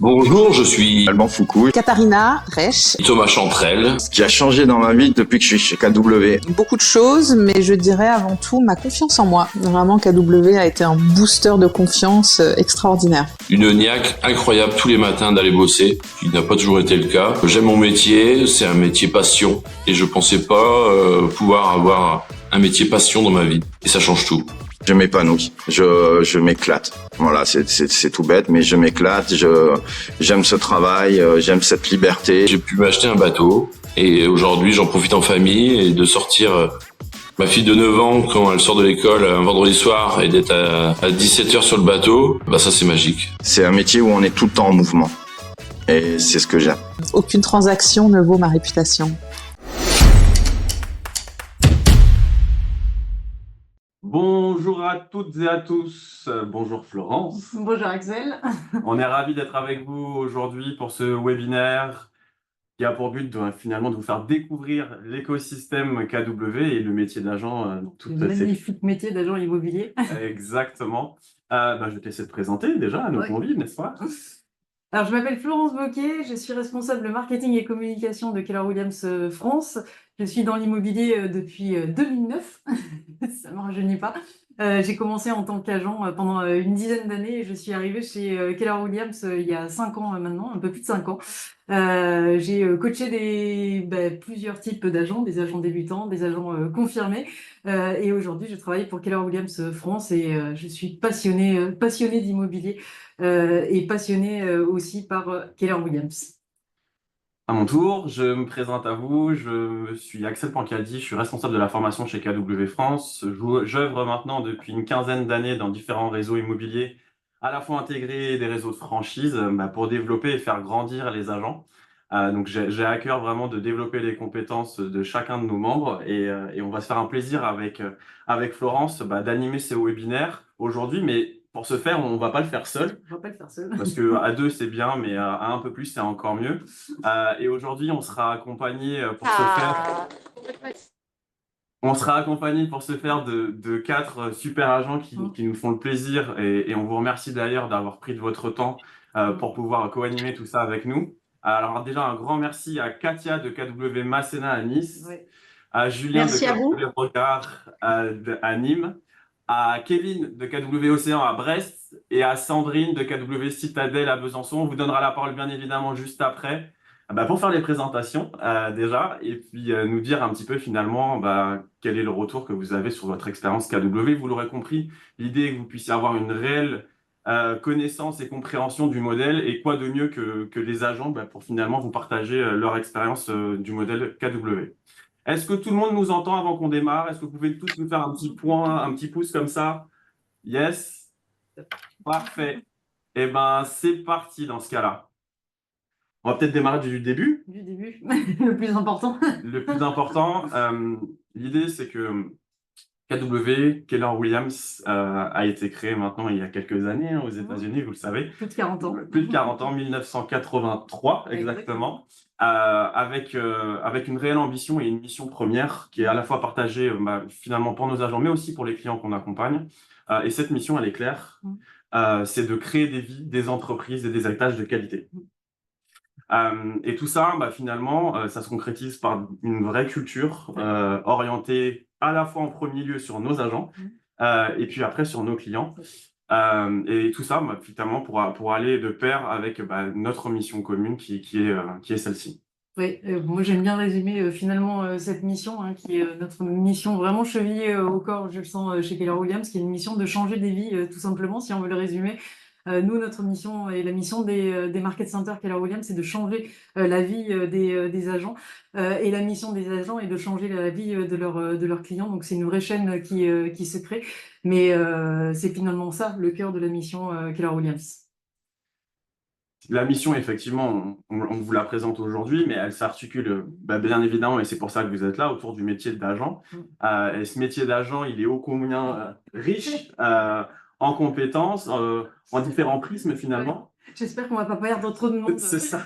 Bonjour, je suis Alban Foucault. Katharina Reich. Thomas Chantrel. Ce qui a changé dans ma vie depuis que je suis chez KW. Beaucoup de choses, mais je dirais avant tout ma confiance en moi. Vraiment, KW a été un booster de confiance extraordinaire. Une niaque incroyable tous les matins d'aller bosser, qui n'a pas toujours été le cas. J'aime mon métier, c'est un métier passion. Et je pensais pas pouvoir avoir un métier passion dans ma vie. Et ça change tout. Je m'épanouis, je m'éclate. Voilà, c'est tout bête, mais je m'éclate, j'aime ce travail, j'aime cette liberté. J'ai pu m'acheter un bateau et aujourd'hui j'en profite en famille et de sortir ma fille de 9 ans quand elle sort de l'école un vendredi soir et d'être à 17h sur le bateau, bah ça c'est magique. C'est un métier où on est tout le temps en mouvement et c'est ce que j'aime. Aucune transaction ne vaut ma réputation. Bonjour à toutes et à tous, bonjour Florence. Bonjour Axel. On est ravis d'être avec vous aujourd'hui pour ce webinaire qui a pour but finalement de vous faire découvrir l'écosystème KW et le métier d'agent dans toutes Le magnifique métier d'agent immobilier. Exactement. Je vais te laisser te présenter déjà à nos convives, n'est-ce pas? Alors, je m'appelle Florence Bocquet, je suis responsable marketing et communication de Keller Williams France. Je suis dans l'immobilier depuis 2009, ça ne me rajeunit pas. J'ai commencé en tant qu'agent pendant une dizaine d'années et je suis arrivée chez Keller Williams il y a 5 ans maintenant, un peu plus de 5 ans. J'ai coaché plusieurs types d'agents, des agents débutants, des agents confirmés. Et aujourd'hui, je travaille pour Keller Williams France et je suis passionnée d'immobilier et passionnée aussi par Keller Williams. À mon tour, je me présente à vous, je suis Axel Pancaldi, je suis responsable de la formation chez KW France. J'œuvre maintenant depuis une quinzaine d'années dans différents réseaux immobiliers, à la fois intégrés et des réseaux de franchise, pour développer et faire grandir les agents. Donc j'ai à cœur vraiment de développer les compétences de chacun de nos membres et on va se faire un plaisir avec Florence d'animer ces webinaires aujourd'hui, mais pour ce faire, on va pas le faire seul. On va pas le faire seul. Parce que à deux, c'est bien, mais à un peu plus, c'est encore mieux. Et aujourd'hui, on sera accompagné pour ce faire. On sera accompagné pour ce faire de 4 super agents qui nous font le plaisir et on vous remercie d'ailleurs d'avoir pris de votre temps pour pouvoir co-animer tout ça avec nous. Alors déjà, un grand merci à Katia de KW Masséna à Nice, à Julien de KW Rocard à Nîmes, à Kevin de KW Océan à Brest et à Sandrine de KW Citadelle à Besançon. On vous donnera la parole bien évidemment juste après pour faire les présentations déjà et puis nous dire un petit peu finalement quel est le retour que vous avez sur votre expérience KW. Vous l'aurez compris, l'idée est que vous puissiez avoir une réelle connaissance et compréhension du modèle et quoi de mieux que les agents pour finalement vous partager leur expérience du modèle KW. Est-ce que tout le monde nous entend avant qu'on démarre? Est-ce que vous pouvez tous nous faire un petit point, un petit pouce comme ça? Yes? Parfait. Eh ben, c'est parti dans ce cas-là. On va peut-être démarrer du début. Du début, le plus important. Le plus important, l'idée c'est que KW, Keller Williams, a été créé maintenant il y a quelques années aux États-Unis, vous le savez. Plus de 40 ans. Plus de 40 ans, 1983 exactement, avec une réelle ambition et une mission première qui est à la fois partagée finalement pour nos agents, mais aussi pour les clients qu'on accompagne. Et cette mission, elle est claire, c'est de créer des vies, des entreprises et des héritages de qualité. Et tout ça, finalement, ça se concrétise par une vraie culture orientée à la fois en premier lieu sur nos agents et puis après sur nos clients. Et tout ça, finalement, pour aller de pair avec notre mission commune qui est celle-ci. Oui, moi j'aime bien résumer finalement cette mission qui est notre mission vraiment chevillée au corps, je le sens chez Keller Williams, qui est une mission de changer des vies tout simplement, si on veut le résumer. Nous, notre mission et la mission des Market Centers Keller Williams, c'est de changer la vie des agents. Et la mission des agents est de changer la vie de leurs clients. Donc, c'est une vraie chaîne qui se crée. Mais c'est finalement ça, le cœur de la mission Keller Williams. La mission, effectivement, on vous la présente aujourd'hui, mais elle s'articule bien évidemment, et c'est pour ça que vous êtes là, autour du métier d'agent. Et ce métier d'agent, il est ô combien riche en compétences, en différents prismes finalement. J'espère qu'on ne va pas perdre trop de monde. C'est ça.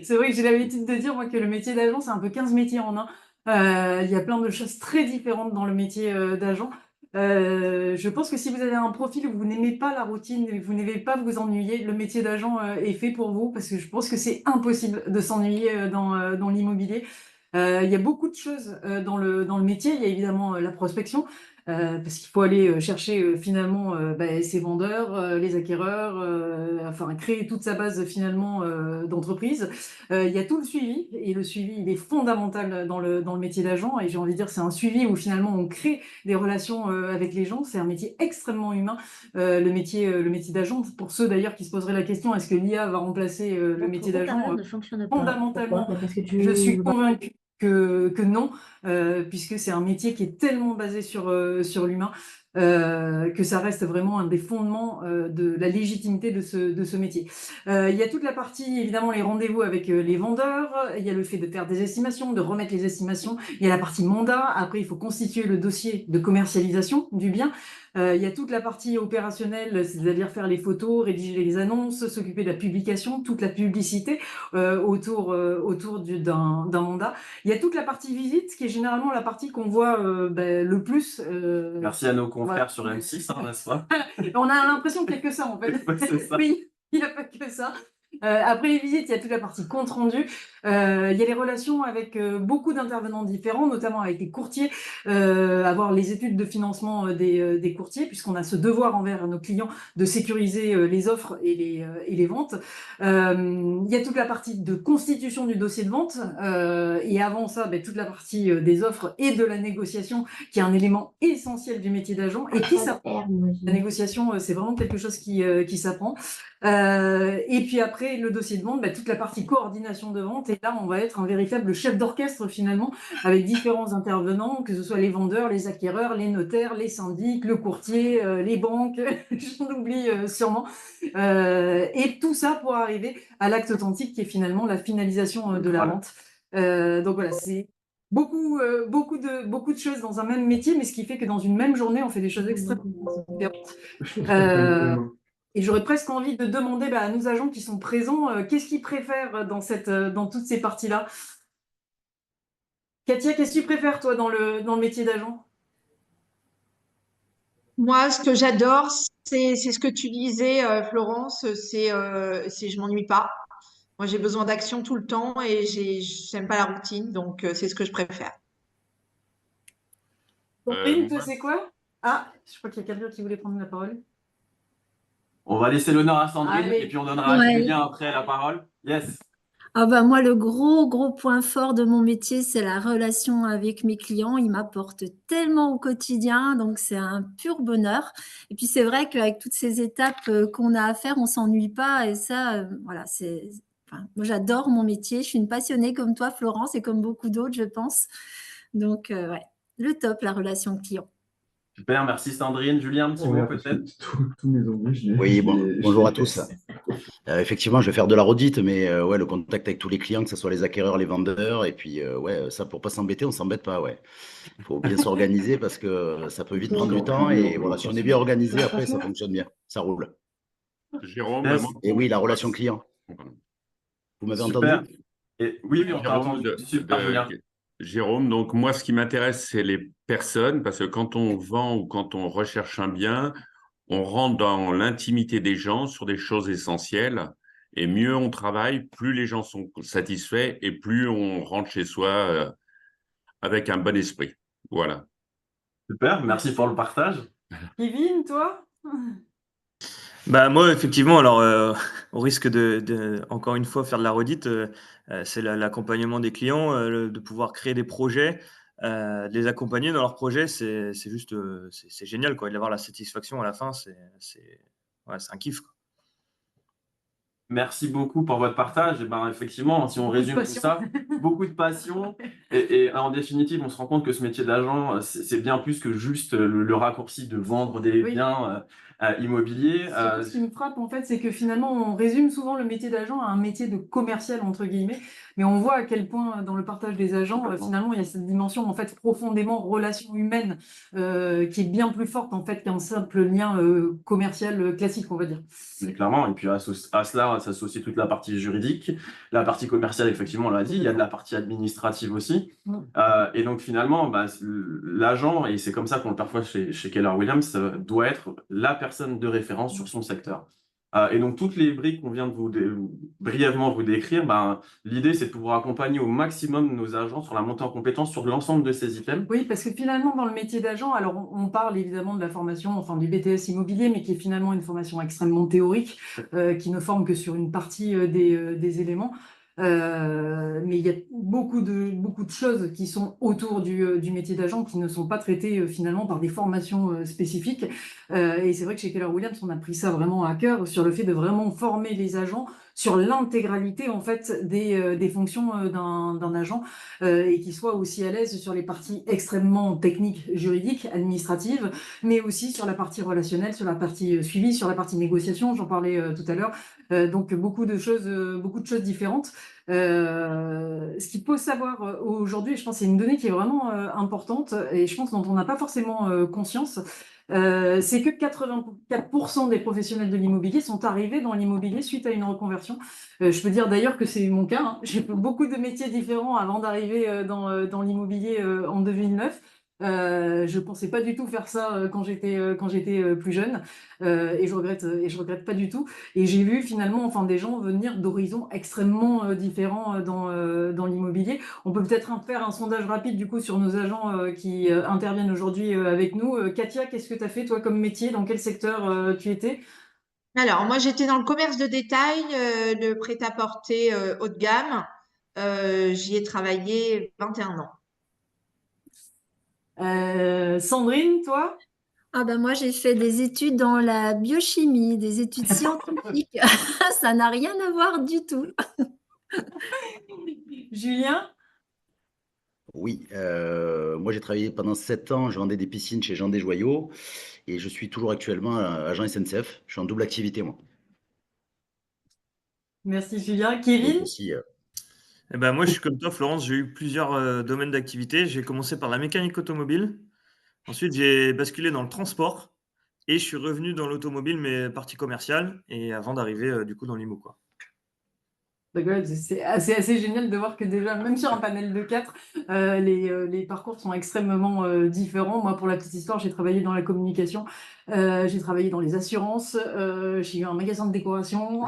C'est vrai que j'ai l'habitude de dire moi, que le métier d'agent, c'est un peu 15 métiers en un. Il y a plein de choses très différentes dans le métier d'agent. Je pense que si vous avez un profil où vous n'aimez pas la routine, et que vous n'aimez pas vous ennuyer, le métier d'agent est fait pour vous parce que je pense que c'est impossible de s'ennuyer dans l'immobilier. Il y a beaucoup de choses dans le métier. Il y a évidemment la prospection, parce qu'il faut aller chercher finalement ses vendeurs, les acquéreurs, enfin créer toute sa base finalement d'entreprise. Il y a tout le suivi, et le suivi il est fondamental dans le métier d'agent, et j'ai envie de dire c'est un suivi où finalement on crée des relations avec les gens. C'est un métier extrêmement humain, le métier d'agent. Pour ceux d'ailleurs qui se poseraient la question, est-ce que l'IA va remplacer le métier d'agent? ne fonctionne pas. Fondamentalement, Pourquoi? Parce que je suis convaincue que non, puisque c'est un métier qui est tellement basé sur l'humain, que ça reste vraiment un des fondements de la légitimité de ce métier. Il y a toute la partie, évidemment, les rendez-vous avec les vendeurs, il y a le fait de faire des estimations, de remettre les estimations, il y a la partie mandat, après il faut constituer le dossier de commercialisation du bien. Il y a toute la partie opérationnelle, c'est-à-dire faire les photos, rédiger les annonces, s'occuper de la publication, toute la publicité autour d'un mandat. Il y a toute la partie visite, qui est généralement la partie qu'on voit le plus. Merci à nos confrères voilà. sur M6, hein, n'est-ce pas? On a l'impression qu'il n'y a que ça, en fait. Ouais, c'est ça. Oui, il n'y a pas que ça. Après les visites, il y a toute la partie compte rendu. Il y a les relations avec beaucoup d'intervenants différents, notamment avec les courtiers, avoir les études de financement des courtiers, puisqu'on a ce devoir envers nos clients de sécuriser les offres et les ventes. Il y a toute la partie de constitution du dossier de vente, et avant ça, toute la partie des offres et de la négociation, qui est un élément essentiel du métier d'agent, et qui s'apprend. La négociation, c'est vraiment quelque chose qui s'apprend. Et puis après, le dossier de vente, toute la partie coordination de vente. Et là, on va être un véritable chef d'orchestre finalement, avec différents intervenants, que ce soit les vendeurs, les acquéreurs, les notaires, les syndics, le courtier, les banques, j'en oublie sûrement. Et tout ça pour arriver à l'acte authentique, qui est finalement la finalisation de la vente. Donc voilà, c'est beaucoup de choses dans un même métier, mais ce qui fait que dans une même journée, on fait des choses extrêmement différentes. Et j'aurais presque envie de demander à nos agents qui sont présents, qu'est-ce qu'ils préfèrent dans toutes ces parties-là? Katia, qu'est-ce que tu préfères, toi, dans le métier d'agent? Moi, ce que j'adore, c'est ce que tu disais, Florence, c'est je m'ennuie pas. Moi, j'ai besoin d'action tout le temps et j'aime pas la routine, donc c'est ce que je préfère. Corinne, toi, Moi, c'est quoi? Ah, je crois qu'il y a quelqu'un qui voulait prendre la parole. On va laisser l'honneur à Sandrine, Allez. et puis on donnera à Ouais. Julien après la parole. Yes. Ah bah moi, le gros point fort de mon métier, c'est la relation avec mes clients. Ils m'apportent tellement au quotidien, donc c'est un pur bonheur. Et puis c'est vrai qu'avec toutes ces étapes qu'on a à faire, on s'ennuie pas. Et ça, voilà, moi j'adore mon métier. Je suis une passionnée comme toi, Florence, et comme beaucoup d'autres, je pense. Donc ouais, le top, la relation client. Super, merci Sandrine. Julien, un petit mot peut-être? Tous mes ennuis, Oui, bonjour à tous. Effectivement, je vais faire de la redite, mais ouais, le contact avec tous les clients, que ce soit les acquéreurs, les vendeurs, et puis ouais, ça pour pas s'embêter, on s'embête pas, ouais. Il faut bien s'organiser parce que ça peut vite prendre du temps, et voilà, si on est bien organisé, après ça fonctionne bien, ça roule. Jérôme, Yes. Et oui, la relation client. Vous m'avez Super. entendu? Et oui, on t'a Jérôme, entendu. Super, Julien. Jérôme, donc moi, ce qui m'intéresse, c'est les personnes, parce que quand on vend ou quand on recherche un bien, on rentre dans l'intimité des gens sur des choses essentielles, et mieux on travaille, plus les gens sont satisfaits et plus on rentre chez soi avec un bon esprit. Voilà. Super, merci pour le partage. Kevin, toi? Bah moi effectivement alors au risque de encore une fois faire de la redite, c'est l'accompagnement des clients, de pouvoir créer des projets, de les accompagner dans leurs projets, c'est juste, c'est génial quoi, et d'avoir la satisfaction à la fin, ouais, c'est un kiff quoi. Merci beaucoup pour votre partage. Et effectivement, si on Beaucoup de résume tout passion. ça, beaucoup de passion. Et en définitive, on se rend compte que ce métier d'agent, c'est bien plus que juste le raccourci de vendre des Oui. biens immobiliers. Surtout, ce qui me frappe, en fait, c'est que finalement, on résume souvent le métier d'agent à un métier de commercial, entre guillemets, mais on voit à quel point, dans le partage des agents, finalement, il y a cette dimension, en fait, profondément relation humaine, qui est bien plus forte, en fait, qu'un simple lien commercial classique, on va dire. Mais clairement, et puis à cela ça s'associe toute la partie juridique, la partie commerciale, effectivement, on l'a dit, il y a de la partie administrative aussi. Et donc finalement, l'agent, et c'est comme ça qu'on le perçoit chez Keller Williams, doit être la personne de référence sur son secteur. Et donc toutes les briques qu'on vient de brièvement vous décrire, l'idée c'est de pouvoir accompagner au maximum nos agents sur la montée en compétence sur l'ensemble de ces items. Oui, parce que finalement, dans le métier d'agent, alors on parle évidemment de la formation, enfin du BTS immobilier, mais qui est finalement une formation extrêmement théorique, qui ne forme que sur une partie des éléments. Mais il y a beaucoup de choses qui sont autour du métier d'agent qui ne sont pas traitées finalement par des formations spécifiques. Et c'est vrai que chez Keller Williams, on a pris ça vraiment à cœur sur le fait de vraiment former les agents sur l'intégralité en fait des fonctions d'un agent et qu'ils soient aussi à l'aise sur les parties extrêmement techniques, juridiques, administratives, mais aussi sur la partie relationnelle, sur la partie suivi, sur la partie négociation, j'en parlais tout à l'heure. Donc beaucoup de choses différentes. Ce qu'il faut savoir aujourd'hui, je pense que c'est une donnée qui est vraiment importante et je pense dont on n'a pas forcément conscience, c'est que 84% des professionnels de l'immobilier sont arrivés dans l'immobilier suite à une reconversion. Je peux dire d'ailleurs que c'est mon cas, hein. J'ai fait beaucoup de métiers différents avant d'arriver dans l'immobilier en 2009. Je pensais pas du tout faire ça quand j'étais plus jeune et je regrette pas du tout. Et j'ai vu finalement des gens venir d'horizons extrêmement différents dans l'immobilier. On peut peut-être faire un sondage rapide du coup sur nos agents qui interviennent aujourd'hui avec nous. Katia, qu'est-ce que tu as fait toi comme métier? Dans quel secteur tu étais? Alors, moi, j'étais dans le commerce de détail, le prêt-à-porter haut de gamme. J'y ai travaillé 21 ans. Sandrine, toi? Ah ben moi, j'ai fait des études dans la biochimie, des études scientifiques. Ça n'a rien à voir du tout. Julien? Oui, moi j'ai travaillé pendant 7 ans, je vendais des piscines chez Jean Desjoyaux et je suis toujours actuellement agent SNCF. Je suis en double activité, moi. Merci Julien. Donc Kevin? aussi, Eh ben, moi, je suis comme toi, Florence, j'ai eu plusieurs domaines d'activité. J'ai commencé par la mécanique automobile. Ensuite, j'ai basculé dans le transport et je suis revenu dans l'automobile, mais partie commerciale, et avant d'arriver du coup dans l'IMO, quoi. D'accord, c'est assez génial de voir que déjà, même sur un panel de 4, les parcours sont extrêmement différents. Moi, pour la petite histoire, j'ai travaillé dans la communication, j'ai travaillé dans les assurances, j'ai eu un magasin de décoration.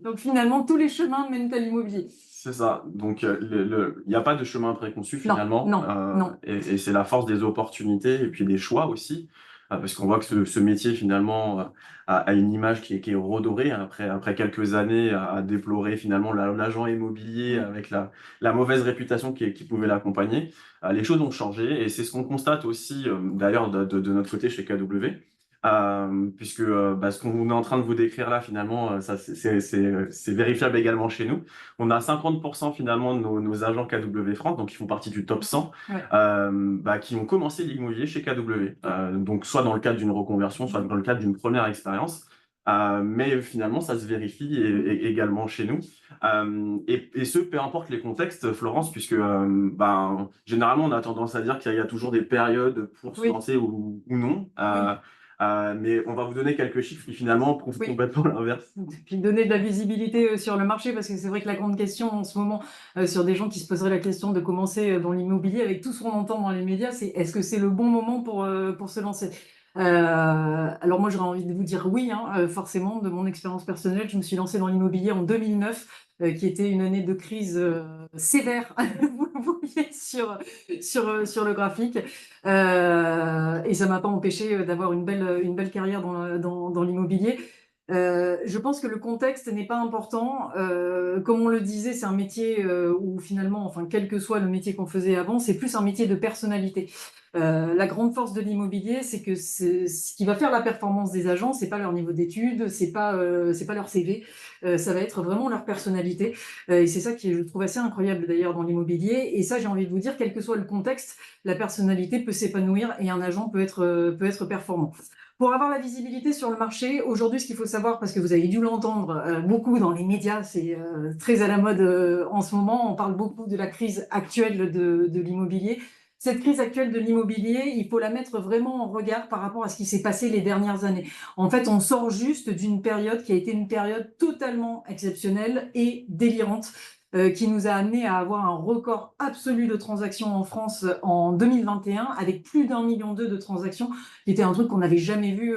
Donc finalement, tous les chemins mènent à l'immobilier. C'est ça. Donc, il n'y a pas de chemin préconçu finalement. Non. Et c'est la force des opportunités et puis des choix aussi. Parce qu'on voit que ce métier finalement a une image qui est redorée après quelques années à déplorer finalement l'agent immobilier avec la mauvaise réputation qui pouvait l'accompagner. Les choses ont changé et c'est ce qu'on constate aussi d'ailleurs de notre côté chez KW. Puisque ce qu'on est en train de vous décrire là, finalement, ça c'est vérifiable également chez nous. On a 50% finalement de nos agents KW France, donc qui font partie du top 100, qui ont commencé l'immobilier chez KW. Donc soit dans le cadre d'une reconversion, soit dans le cadre d'une première expérience. Mais finalement, ça se vérifie également chez nous. Et ce, peu importe les contextes, Florence, puisque généralement, on a tendance à dire qu'il y a toujours des périodes pour se lancer ou non. Mais on va vous donner quelques chiffres qui finalement prouvent complètement l'inverse. Puis donner de la visibilité sur le marché, parce que c'est vrai que la grande question en ce moment, sur des gens qui se poseraient la question de commencer dans l'immobilier, avec tout ce qu'on entend dans les médias, c'est est-ce que c'est le bon moment pour se lancer? Alors moi, j'aurais envie de vous dire oui, hein, forcément, de mon expérience personnelle, je me suis lancée dans l'immobilier en 2009, qui était une année de crise sévère, vous voyez sur le graphique, et ça m'a pas empêché d'avoir une belle carrière dans l'immobilier. Je pense que le contexte n'est pas important. Comme on le disait, c'est un métier où finalement, quel que soit le métier qu'on faisait avant, c'est plus un métier de personnalité. La grande force de l'immobilier, c'est que ce qui va faire la performance des agents, c'est pas leur niveau d'études, c'est pas leur CV, ça va être vraiment leur personnalité. Et c'est ça qui est, je trouve, assez incroyable d'ailleurs dans l'immobilier. Et ça, j'ai envie de vous dire, quel que soit le contexte, la personnalité peut s'épanouir et un agent peut être performant. Pour avoir la visibilité sur le marché, aujourd'hui, ce qu'il faut savoir, parce que vous avez dû l'entendre beaucoup dans les médias, c'est très à la mode en ce moment, on parle beaucoup de la crise actuelle de l'immobilier. cette crise actuelle de l'immobilier, il faut la mettre vraiment en regard par rapport à ce qui s'est passé les dernières années. En fait, on sort juste d'une période qui a été une période totalement exceptionnelle et délirante, qui nous a amené à avoir un record absolu de transactions en France en 2021, avec plus d'1,2 million de transactions, qui était un truc qu'on n'avait jamais vu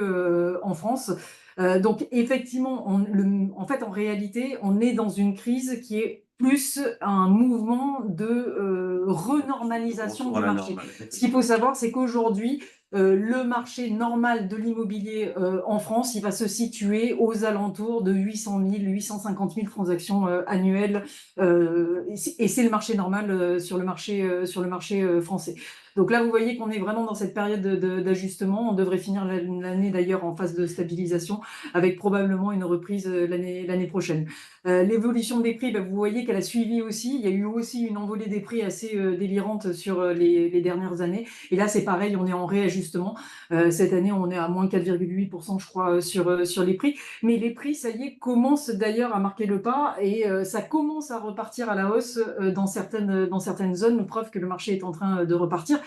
en France. Donc effectivement, en fait, en réalité, on est dans une crise qui est plus un mouvement de renormalisation du marché. Ce qu'il faut savoir, c'est qu'aujourd'hui, le marché normal de l'immobilier en France, il va se situer aux alentours de 800 000, 850 000 transactions annuelles, et c'est le marché normal sur le marché français. Donc là, vous voyez qu'on est vraiment dans cette période d'ajustement. On devrait finir l'année d'ailleurs en phase de stabilisation, avec probablement une reprise l'année prochaine. L'évolution des prix, vous voyez qu'elle a suivi aussi. Il y a eu aussi une envolée des prix assez délirante sur les dernières années. Et là, c'est pareil, on est en réajustement. Cette année, on est à moins 4,8%, je crois, sur les prix. Mais les prix, ça y est, commencent d'ailleurs à marquer le pas et ça commence à repartir à la hausse dans certaines zones, preuve que le marché est en train de repartir.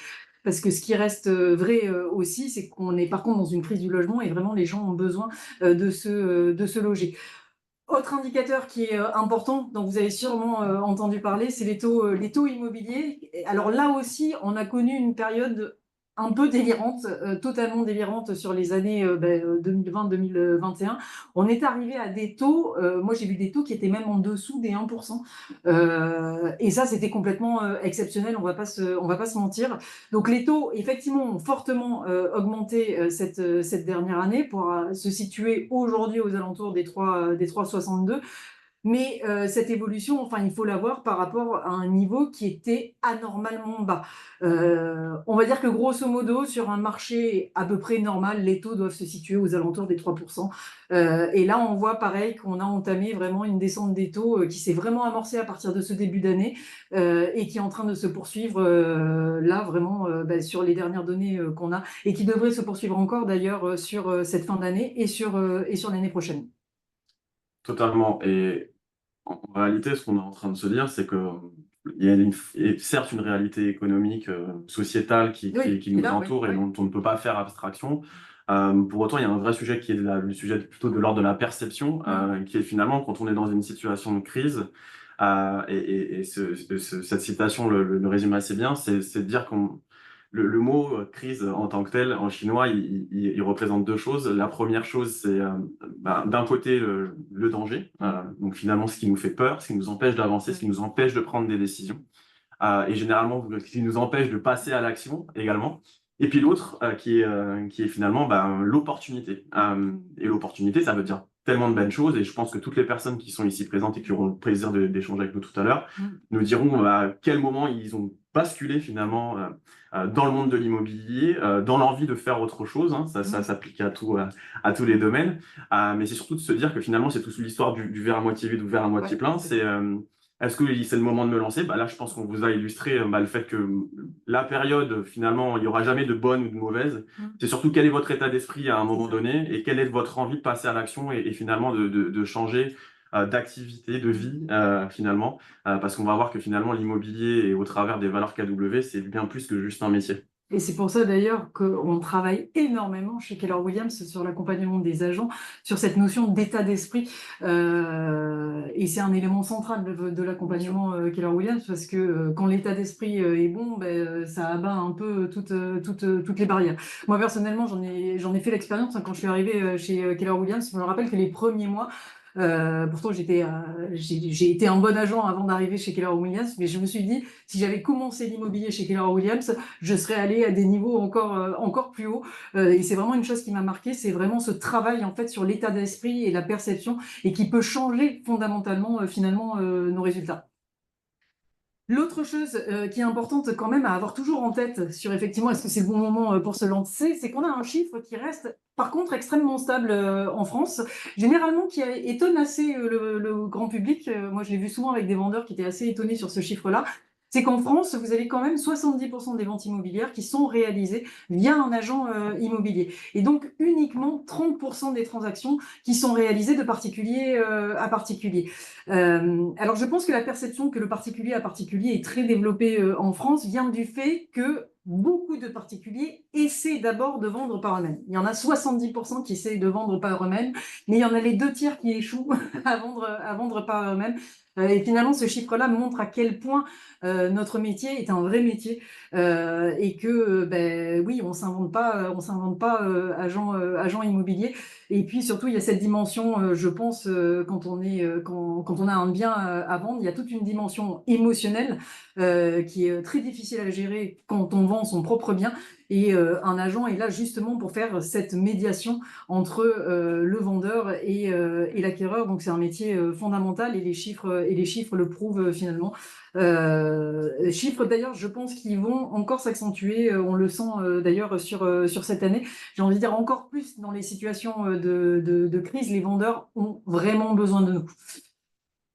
Parce que ce qui reste vrai aussi, c'est qu'on est par contre dans une crise du logement et vraiment les gens ont besoin de se loger. Autre indicateur qui est important, dont vous avez sûrement entendu parler, c'est les taux immobiliers. Alors là aussi, on a connu une période un peu délirante, totalement délirante sur les années 2020-2021. On est arrivé à des taux, moi j'ai vu des taux qui étaient même en dessous des 1%. Et ça, c'était complètement exceptionnel, on va pas se mentir. Donc les taux, effectivement, ont fortement augmenté cette dernière année pour se situer aujourd'hui aux alentours des 3,62. Mais cette évolution, enfin, il faut la voir par rapport à un niveau qui était anormalement bas. On va dire que grosso modo, sur un marché à peu près normal, les taux doivent se situer aux alentours des 3%. Et là, on voit pareil qu'on a entamé vraiment une descente des taux qui s'est vraiment amorcée à partir de ce début d'année et qui est en train de se poursuivre là, vraiment, sur les dernières données qu'on a et qui devrait se poursuivre encore d'ailleurs sur cette fin d'année et sur l'année prochaine. Totalement. Et en réalité, ce qu'on est en train de se dire, c'est que il y a certes une réalité économique, sociétale qui nous entoure et dont on ne peut pas faire abstraction. Pour autant, il y a un vrai sujet qui est le sujet plutôt de l'ordre de la perception, qui est finalement quand on est dans une situation de crise, cette citation le résume assez bien, c'est de dire qu'on le mot crise en tant que tel, en chinois, il représente deux choses. La première chose, c'est d'un côté le danger, donc finalement ce qui nous fait peur, ce qui nous empêche d'avancer, ce qui nous empêche de prendre des décisions, et généralement ce qui nous empêche de passer à l'action également. Et puis l'autre qui est finalement l'opportunité. Et l'opportunité, ça veut dire tellement de belles choses, et je pense que toutes les personnes qui sont ici présentes et qui auront le plaisir d'échanger avec nous tout à l'heure nous diront à quel moment ils ont basculé finalement dans le monde de l'immobilier, dans l'envie de faire autre chose. Ça s'applique à tous les domaines, mais c'est surtout de se dire que finalement c'est toute l'histoire du verre à moitié vide ou verre à moitié plein. C'est est-ce que c'est le moment de me lancer? Là, je pense qu'on vous a illustré le fait que la période, finalement, il n'y aura jamais de bonne ou de mauvaise. C'est surtout quel est votre état d'esprit à un moment donné et quelle est votre envie de passer à l'action et finalement de changer d'activité, de vie, finalement. Parce qu'on va voir que finalement, l'immobilier et au travers des valeurs KW, c'est bien plus que juste un métier. Et c'est pour ça d'ailleurs qu'on travaille énormément chez Keller Williams sur l'accompagnement des agents, sur cette notion d'état d'esprit. Et c'est un élément central de l'accompagnement Keller Williams parce que quand l'état d'esprit est bon, ça abat un peu toutes les barrières. Moi personnellement, j'en ai fait l'expérience quand je suis arrivée chez Keller Williams. Je me rappelle que les premiers mois, pourtant j'ai été un bon agent avant d'arriver chez Keller Williams, mais je me suis dit si j'avais commencé l'immobilier chez Keller Williams, je serais allée à des niveaux encore plus hauts. Et c'est vraiment une chose qui m'a marqué, c'est vraiment ce travail en fait sur l'état d'esprit et la perception et qui peut changer fondamentalement finalement nos résultats. L'autre chose qui est importante quand même à avoir toujours en tête sur effectivement est-ce que c'est le bon moment pour se lancer, c'est qu'on a un chiffre qui reste par contre extrêmement stable en France, généralement qui étonne assez le grand public. Moi je l'ai vu souvent avec des vendeurs qui étaient assez étonnés sur ce chiffre-là. C'est qu'en France, vous avez quand même 70% des ventes immobilières qui sont réalisées via un agent immobilier. Et donc, uniquement 30% des transactions qui sont réalisées de particulier à particulier. Alors, je pense que la perception que le particulier à particulier est très développée en France vient du fait que beaucoup de particuliers essaient d'abord de vendre par eux-mêmes. Il y en a 70% qui essaient de vendre par eux-mêmes, mais il y en a les 2 tiers qui échouent à vendre par eux-mêmes. Et finalement, ce chiffre-là montre à quel point notre métier est un vrai métier et que, oui, on s'invente pas agent immobilier. Et puis surtout, il y a cette dimension, je pense, quand on a un bien à vendre, il y a toute une dimension émotionnelle qui est très difficile à gérer quand on vend son propre bien. Et un agent est là justement pour faire cette médiation entre le vendeur et l'acquéreur. Donc c'est un métier fondamental et les chiffres le prouvent finalement. Chiffres d'ailleurs, je pense qu'ils vont encore s'accentuer. On le sent d'ailleurs sur cette année. J'ai envie de dire encore plus dans les situations de crise, les vendeurs ont vraiment besoin de nous.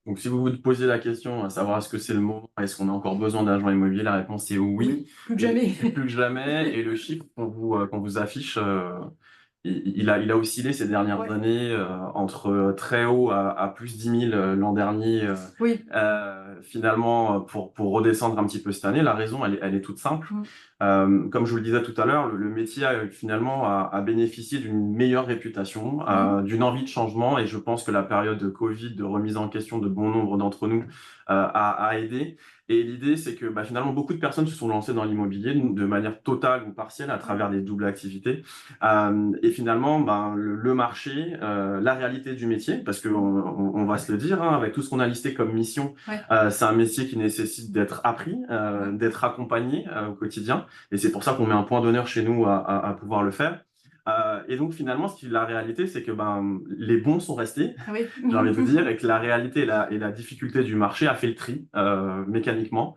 Donc, si vous vous posez la question à savoir est-ce que c'est le moment, est-ce qu'on a encore besoin d'agents immobiliers, la réponse est oui. Plus que jamais. Plus que jamais. Et le chiffre qu'on vous affiche, il a oscillé ces dernières années entre très haut à plus 10 000 l'an dernier. Oui. Finalement, pour redescendre un petit peu cette année, la raison, elle est toute simple. Comme je vous le disais tout à l'heure, le métier finalement a bénéficié d'une meilleure réputation, d'une envie de changement, et je pense que la période de Covid, de remise en question de bon nombre d'entre nous, a aidé. Et l'idée, c'est que finalement, beaucoup de personnes se sont lancées dans l'immobilier de manière totale ou partielle à travers des doubles activités. Et finalement, le marché, la réalité du métier, parce qu'on va se le dire, avec tout ce qu'on a listé comme mission, c'est un métier qui nécessite d'être appris, d'être accompagné au quotidien. Et c'est pour ça qu'on met un point d'honneur chez nous à pouvoir le faire. Et donc finalement, la réalité, c'est que les bons sont restés, j'ai envie de vous dire, et que la réalité et la difficulté du marché a fait le tri mécaniquement.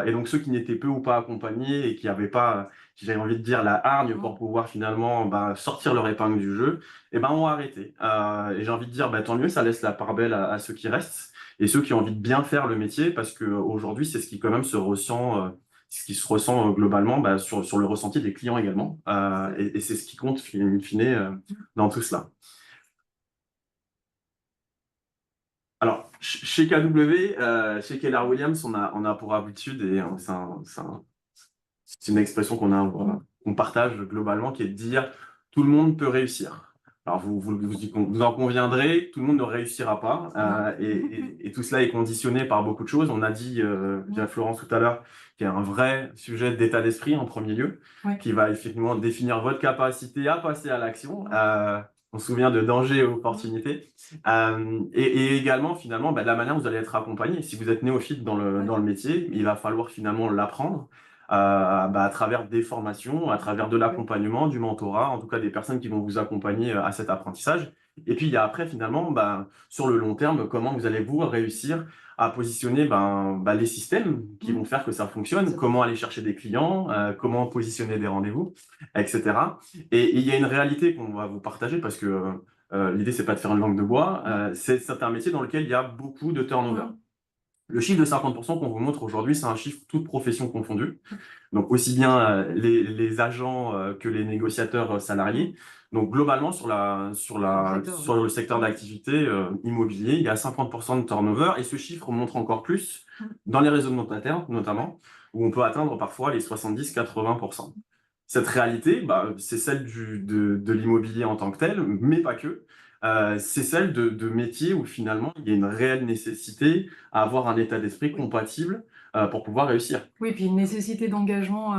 Et donc ceux qui n'étaient peu ou pas accompagnés et qui n'avaient pas, j'avais envie de dire, la hargne pour pouvoir finalement sortir leur épingle du jeu, ont arrêté. Et j'ai envie de dire, tant mieux, ça laisse la part belle à ceux qui restent et ceux qui ont envie de bien faire le métier, parce qu'aujourd'hui, c'est ce qui quand même se ressent. Ce qui se ressent globalement sur le ressenti des clients également. Et c'est ce qui compte, in fine, dans tout cela. Alors, chez KW, chez Keller Williams, on a pour habitude, et c'est une expression qu'on partage globalement, qui est de dire « tout le monde peut réussir ». Alors, vous en conviendrez, tout le monde ne réussira pas, et tout cela est conditionné par beaucoup de choses. On a dit, via Florence tout à l'heure, qu'il y a un vrai sujet d'état d'esprit en premier lieu, qui va effectivement définir votre capacité à passer à l'action. On se souvient de danger et opportunité. Et également, finalement, de la manière dont vous allez être accompagné. Si vous êtes néophyte dans le métier, il va falloir finalement l'apprendre. À travers des formations, à travers de l'accompagnement, du mentorat, en tout cas des personnes qui vont vous accompagner à cet apprentissage. Et puis il y a après finalement, sur le long terme, comment vous allez vous réussir à positionner les systèmes qui vont faire que ça fonctionne, comment aller chercher des clients, comment positionner des rendez-vous, etc. Et il y a une réalité qu'on va vous partager, parce que l'idée c'est pas de faire une langue de bois, c'est un métier dans lequel il y a beaucoup de turnover. Le chiffre de 50% qu'on vous montre aujourd'hui, c'est un chiffre toute profession confondue. Donc aussi bien les agents que les négociateurs salariés. Donc globalement sur le secteur d'activité immobilier, il y a 50% de turnover, et ce chiffre montre encore plus dans les réseaux de notaires notamment, où on peut atteindre parfois les 70-80%. Cette réalité, c'est celle de l'immobilier en tant que tel, mais pas que. C'est celle de métiers où finalement il y a une réelle nécessité à avoir un état d'esprit compatible pour pouvoir réussir. Oui, puis une nécessité d'engagement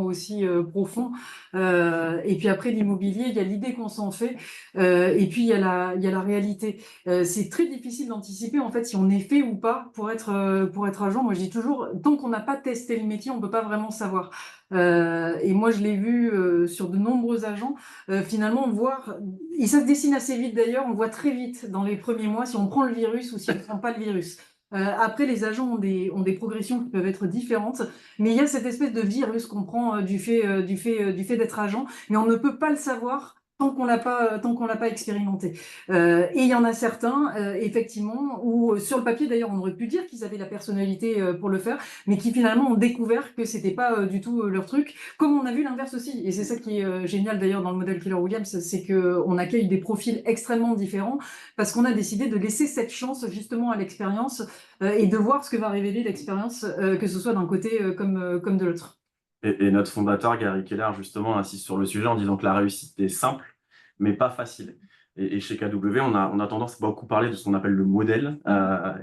aussi profond. Et puis après l'immobilier, il y a l'idée qu'on s'en fait, et puis il y a la réalité. C'est très difficile d'anticiper en fait si on est fait ou pas pour être agent. Moi je dis toujours, tant qu'on n'a pas testé le métier, on peut pas vraiment savoir. Et moi je l'ai vu sur de nombreux agents. Finalement, et ça se dessine assez vite d'ailleurs, on voit très vite dans les premiers mois si on prend le virus ou si on ne prend pas le virus. Après, les agents ont des progressions qui peuvent être différentes, mais il y a cette espèce de virus qu'on prend du fait d'être agent, mais on ne peut pas le savoir tant qu'on l'a pas expérimenté. Et il y en a certains, effectivement, où sur le papier, d'ailleurs, on aurait pu dire qu'ils avaient la personnalité pour le faire, mais qui finalement ont découvert que c'était pas du tout leur truc, comme on a vu l'inverse aussi. Et c'est ça qui est génial d'ailleurs dans le modèle Keller Williams, c'est qu'on accueille des profils extrêmement différents, parce qu'on a décidé de laisser cette chance justement à l'expérience et de voir ce que va révéler l'expérience, que ce soit d'un côté comme de l'autre. Et notre fondateur, Gary Keller, justement, insiste sur le sujet en disant que la réussite est simple, mais pas facile. Et chez KW, on a tendance à beaucoup parler de ce qu'on appelle le modèle.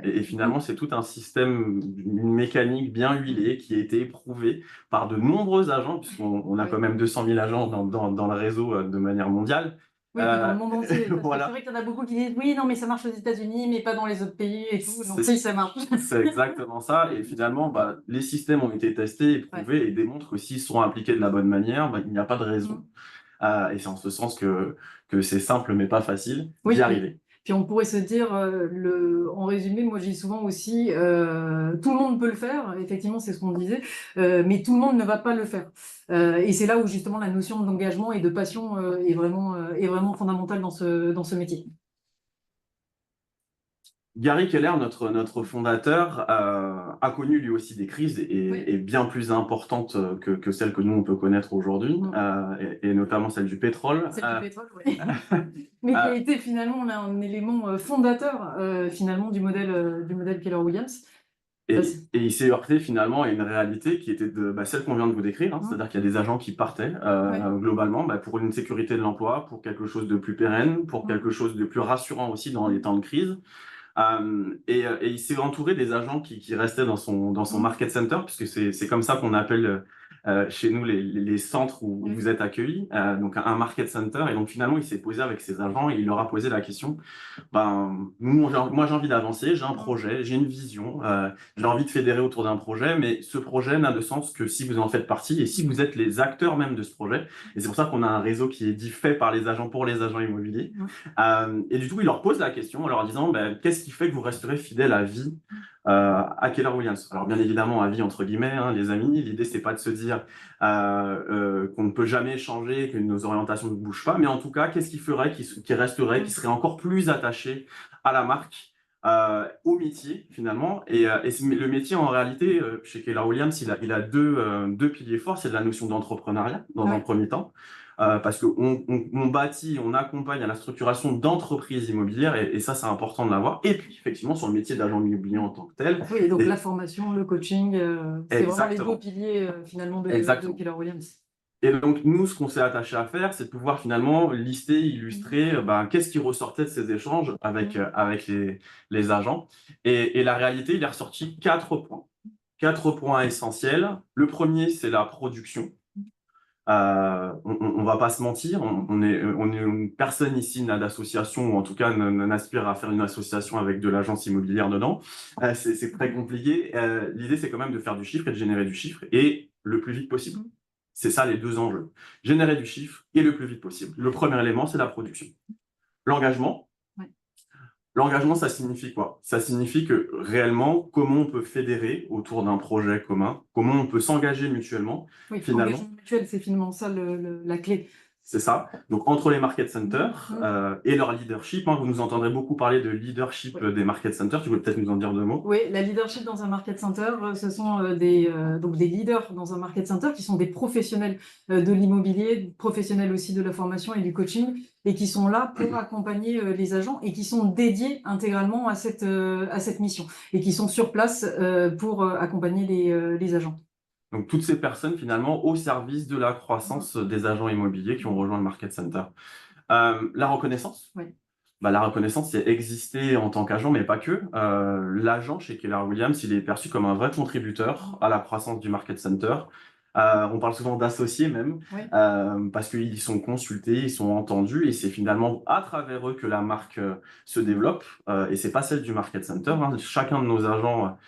Et finalement, c'est tout un système, une mécanique bien huilée qui a été éprouvée par de nombreux agents, puisqu'on a quand même 200 000 agents dans le réseau de manière mondiale. Oui, puis dans le monde entier. Parce que Voilà. c'est vrai qu'il y en a beaucoup qui disent oui, non, mais ça marche aux États-Unis, mais pas dans les autres pays et tout. Donc si, ça marche. C'est exactement ça. Et finalement, les systèmes ont été testés, éprouvés et démontrent que s'ils sont appliqués de la bonne manière, il n'y a pas de raison. Et c'est en ce sens que c'est simple mais pas facile d'y arriver. Puis on pourrait se dire, en résumé, moi je dis souvent aussi, tout le monde peut le faire, effectivement c'est ce qu'on disait, mais tout le monde ne va pas le faire. Et c'est là où justement la notion d'engagement et de passion est vraiment fondamentale dans ce métier. Gary Keller, notre fondateur, a connu lui aussi des crises et bien plus importantes que celles que nous on peut connaître aujourd'hui, et notamment celle du pétrole. Celle du pétrole, oui. Mais qui a été finalement un élément fondateur finalement du modèle Keller-Williams. Et il s'est heurté finalement à une réalité qui était celle qu'on vient de vous décrire, c'est-à-dire qu'il y a des agents qui partaient globalement pour une sécurité de l'emploi, pour quelque chose de plus pérenne, pour quelque chose de plus rassurant aussi dans les temps de crise. Et il s'est entouré des agents qui restaient dans son market center, puisque c'est comme ça qu'on appelle chez nous les centres où vous êtes accueillis, donc un market center. Et donc finalement, il s'est posé avec ses agents et il leur a posé la question, moi j'ai envie d'avancer, j'ai un projet, j'ai une vision, j'ai envie de fédérer autour d'un projet, mais ce projet n'a de sens que si vous en faites partie et si vous êtes les acteurs même de ce projet. Et c'est pour ça qu'on a un réseau qui est dit fait par les agents pour les agents immobiliers. Et du coup, il leur pose la question en leur disant, qu'est-ce qui fait que vous resterez fidèle à vie à Keller-Williams? Alors bien évidemment, à vie entre guillemets, les amis, l'idée c'est pas de se dire qu'on ne peut jamais changer, que nos orientations ne bougent pas, mais en tout cas, qu'est-ce qui ferait, qui resterait, qui serait encore plus attaché à la marque, au métier finalement. Et le métier en réalité, chez Keller-Williams, il a deux piliers forts. C'est de la notion d'entrepreneuriat dans un premier temps, parce qu'on bâtit, on accompagne à la structuration d'entreprises immobilières, et ça c'est important de l'avoir. Et puis effectivement sur le métier d'agent immobilier en tant que tel. Oui, donc la formation, le coaching, c'est vraiment les deux piliers finalement de Keller-Williams. Et donc, nous, ce qu'on s'est attaché à faire, c'est de pouvoir finalement lister, illustrer qu'est-ce qui ressortait de ces échanges avec les agents. Et la réalité, il est ressorti 4 points. 4 points essentiels. Le premier, c'est la production. On va pas se mentir, personne ici n'a d'association, ou en tout cas n'aspire à faire une association avec de l'agence immobilière dedans. C'est très compliqué. L'idée, c'est quand même de faire du chiffre et de générer du chiffre, et le plus vite possible. C'est ça les deux enjeux. Générer du chiffre et le plus vite possible. Le premier élément, c'est la production. L'engagement. L'engagement, ça signifie quoi? Ça signifie que réellement, comment on peut fédérer autour d'un projet commun, comment on peut s'engager mutuellement. Oui, finalement. L'engagement mutuel, c'est finalement ça la clé. C'est ça. Donc, entre les market centers et leur leadership, vous nous entendrez beaucoup parler de leadership des market centers. Tu veux peut-être nous en dire 2 mots? Oui, la leadership dans un market center, ce sont donc des leaders dans un market center qui sont des professionnels de l'immobilier, professionnels aussi de la formation et du coaching, et qui sont là pour accompagner les agents et qui sont dédiés intégralement à cette mission et qui sont sur place pour accompagner les agents. Donc, toutes ces personnes, finalement, au service de la croissance des agents immobiliers qui ont rejoint le Market Center. La reconnaissance. La reconnaissance, c'est exister en tant qu'agent, mais pas que. L'agent chez Keller-Williams, il est perçu comme un vrai contributeur à la croissance du Market Center. On parle souvent d'associés même, parce qu'ils sont consultés, ils sont entendus, et c'est finalement à travers eux que la marque se développe, et c'est pas celle du Market Center. Chacun de nos agents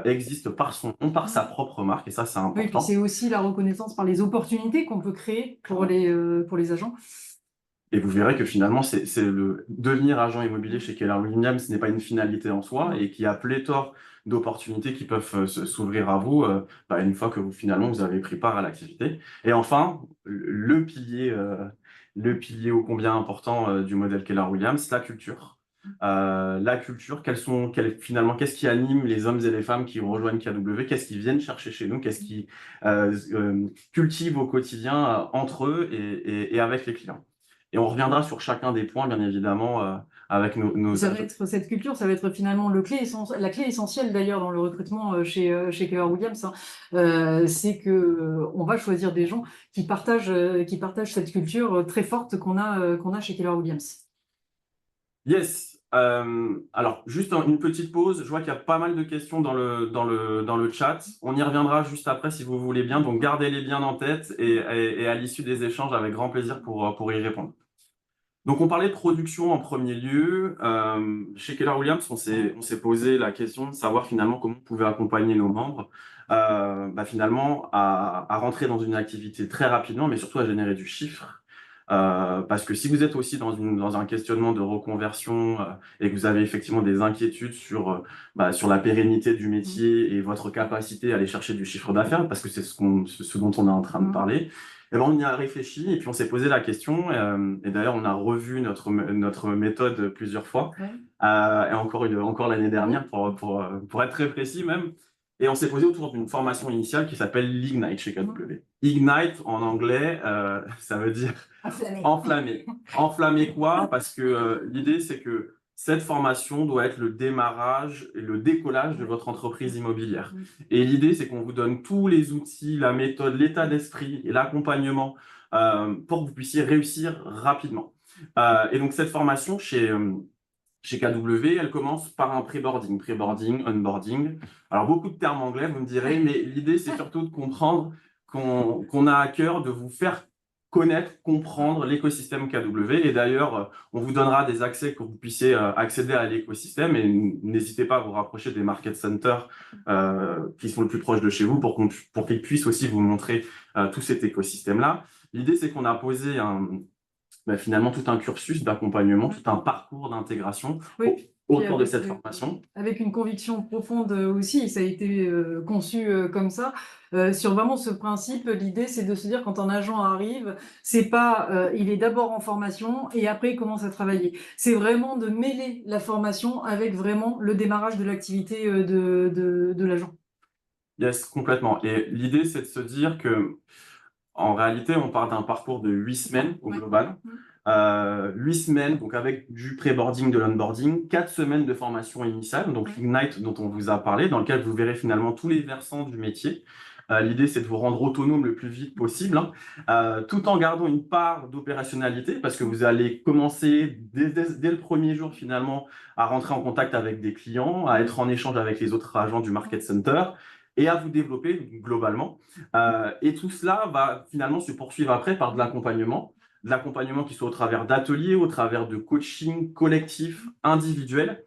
existe par son nom, par sa propre marque, et ça c'est important. Oui, puis c'est aussi la reconnaissance par les opportunités qu'on peut créer pour les agents. Et vous verrez que finalement, c'est le devenir agent immobilier chez Keller-Williams, ce n'est pas une finalité en soi, et qu'il y a pléthore d'opportunités qui peuvent s'ouvrir à vous une fois que finalement vous avez pris part à l'activité. Et enfin, le pilier ô combien important du modèle Keller-Williams, la culture. La culture, finalement, qu'est-ce qui anime les hommes et les femmes qui rejoignent KW, qu'est-ce qu'ils viennent chercher chez nous, qu'est-ce qu'ils cultivent au quotidien entre eux et avec les clients. Et on reviendra sur chacun des points, bien évidemment, avec nos Ça va être cette culture, ça va être finalement la clé essentielle d'ailleurs dans le recrutement chez Keller Williams, hein. C'est que on va choisir des gens qui partagent cette culture très forte qu'on a chez Keller Williams. Yes. Alors, juste une petite pause. Je vois qu'il y a pas mal de questions dans le chat. On y reviendra juste après si vous voulez bien. Donc, gardez-les bien en tête et à l'issue des échanges, avec grand plaisir pour y répondre. Donc, on parlait de production en premier lieu. Chez Keller Williams, on s'est posé la question de savoir finalement comment on pouvait accompagner nos membres finalement à rentrer dans une activité très rapidement, mais surtout à générer du chiffre. Parce que si vous êtes aussi dans un questionnement de reconversion et que vous avez effectivement des inquiétudes sur la pérennité du métier et votre capacité à aller chercher du chiffre d'affaires, parce que c'est ce dont on est en train de parler, et ben on y a réfléchi et puis on s'est posé la question. Et d'ailleurs, on a revu notre méthode plusieurs fois, et encore l'année dernière pour être très précis même. Et on s'est posé autour d'une formation initiale qui s'appelle l'Ignite chez KW. Ignite, en anglais, ça veut dire enflammer. Enflammer quoi? Parce que l'idée, c'est que cette formation doit être le démarrage et le décollage de votre entreprise immobilière. Et l'idée, c'est qu'on vous donne tous les outils, la méthode, l'état d'esprit et l'accompagnement pour que vous puissiez réussir rapidement. Et donc, cette formation chez KW, elle commence par un pré-boarding, onboarding. Alors, beaucoup de termes anglais, vous me direz, mais l'idée, c'est surtout de comprendre qu'on a à cœur de vous faire connaître, comprendre l'écosystème KW. Et d'ailleurs, on vous donnera des accès que vous puissiez accéder à l'écosystème. Et n'hésitez pas à vous rapprocher des market centers qui sont le plus proches de chez vous pour qu'ils puissent aussi vous montrer tout cet écosystème-là. L'idée, c'est qu'on a posé finalement tout un cursus d'accompagnement, tout un parcours d'intégration autour de cette formation. Avec une conviction profonde aussi, ça a été conçu comme ça. Sur vraiment ce principe, l'idée c'est de se dire quand un agent arrive, c'est pas il est d'abord en formation et après il commence à travailler. C'est vraiment de mêler la formation avec vraiment le démarrage de l'activité de l'agent. Yes, complètement. Et l'idée c'est de se dire que en réalité, on part d'un parcours de 8 semaines au global. 8 semaines, donc avec du pré-boarding, de l'onboarding, 4 semaines de formation initiale, donc l'Ignite dont on vous a parlé, dans lequel vous verrez finalement tous les versants du métier. L'idée, c'est de vous rendre autonome le plus vite possible, tout en gardant une part d'opérationnalité, parce que vous allez commencer dès le premier jour finalement à rentrer en contact avec des clients, à être en échange avec les autres agents du Market Center, et à vous développer globalement. Et tout cela va finalement se poursuivre après par de l'accompagnement qui soit au travers d'ateliers, au travers de coaching collectif, individuel,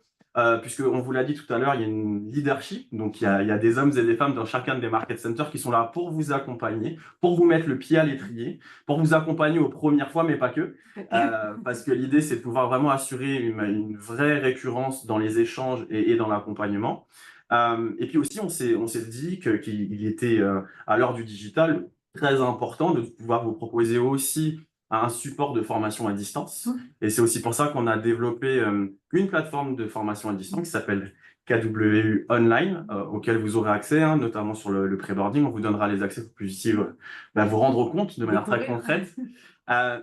puisqu'on vous l'a dit tout à l'heure, il y a une leadership, donc il y a des hommes et des femmes dans chacun des market centers qui sont là pour vous accompagner, pour vous mettre le pied à l'étrier, pour vous accompagner aux premières fois, mais pas que, parce que l'idée, c'est de pouvoir vraiment assurer une vraie récurrence dans les échanges et dans l'accompagnement. Et puis aussi, on s'est dit qu'il était, à l'heure du digital, très important de pouvoir vous proposer aussi un support de formation à distance. Et c'est aussi pour ça qu'on a développé une plateforme de formation à distance qui s'appelle KWU Online, auquel vous aurez accès, notamment sur le pré-boarding. On vous donnera les accès pour que vous puissiez vous rendre compte de manière très concrète.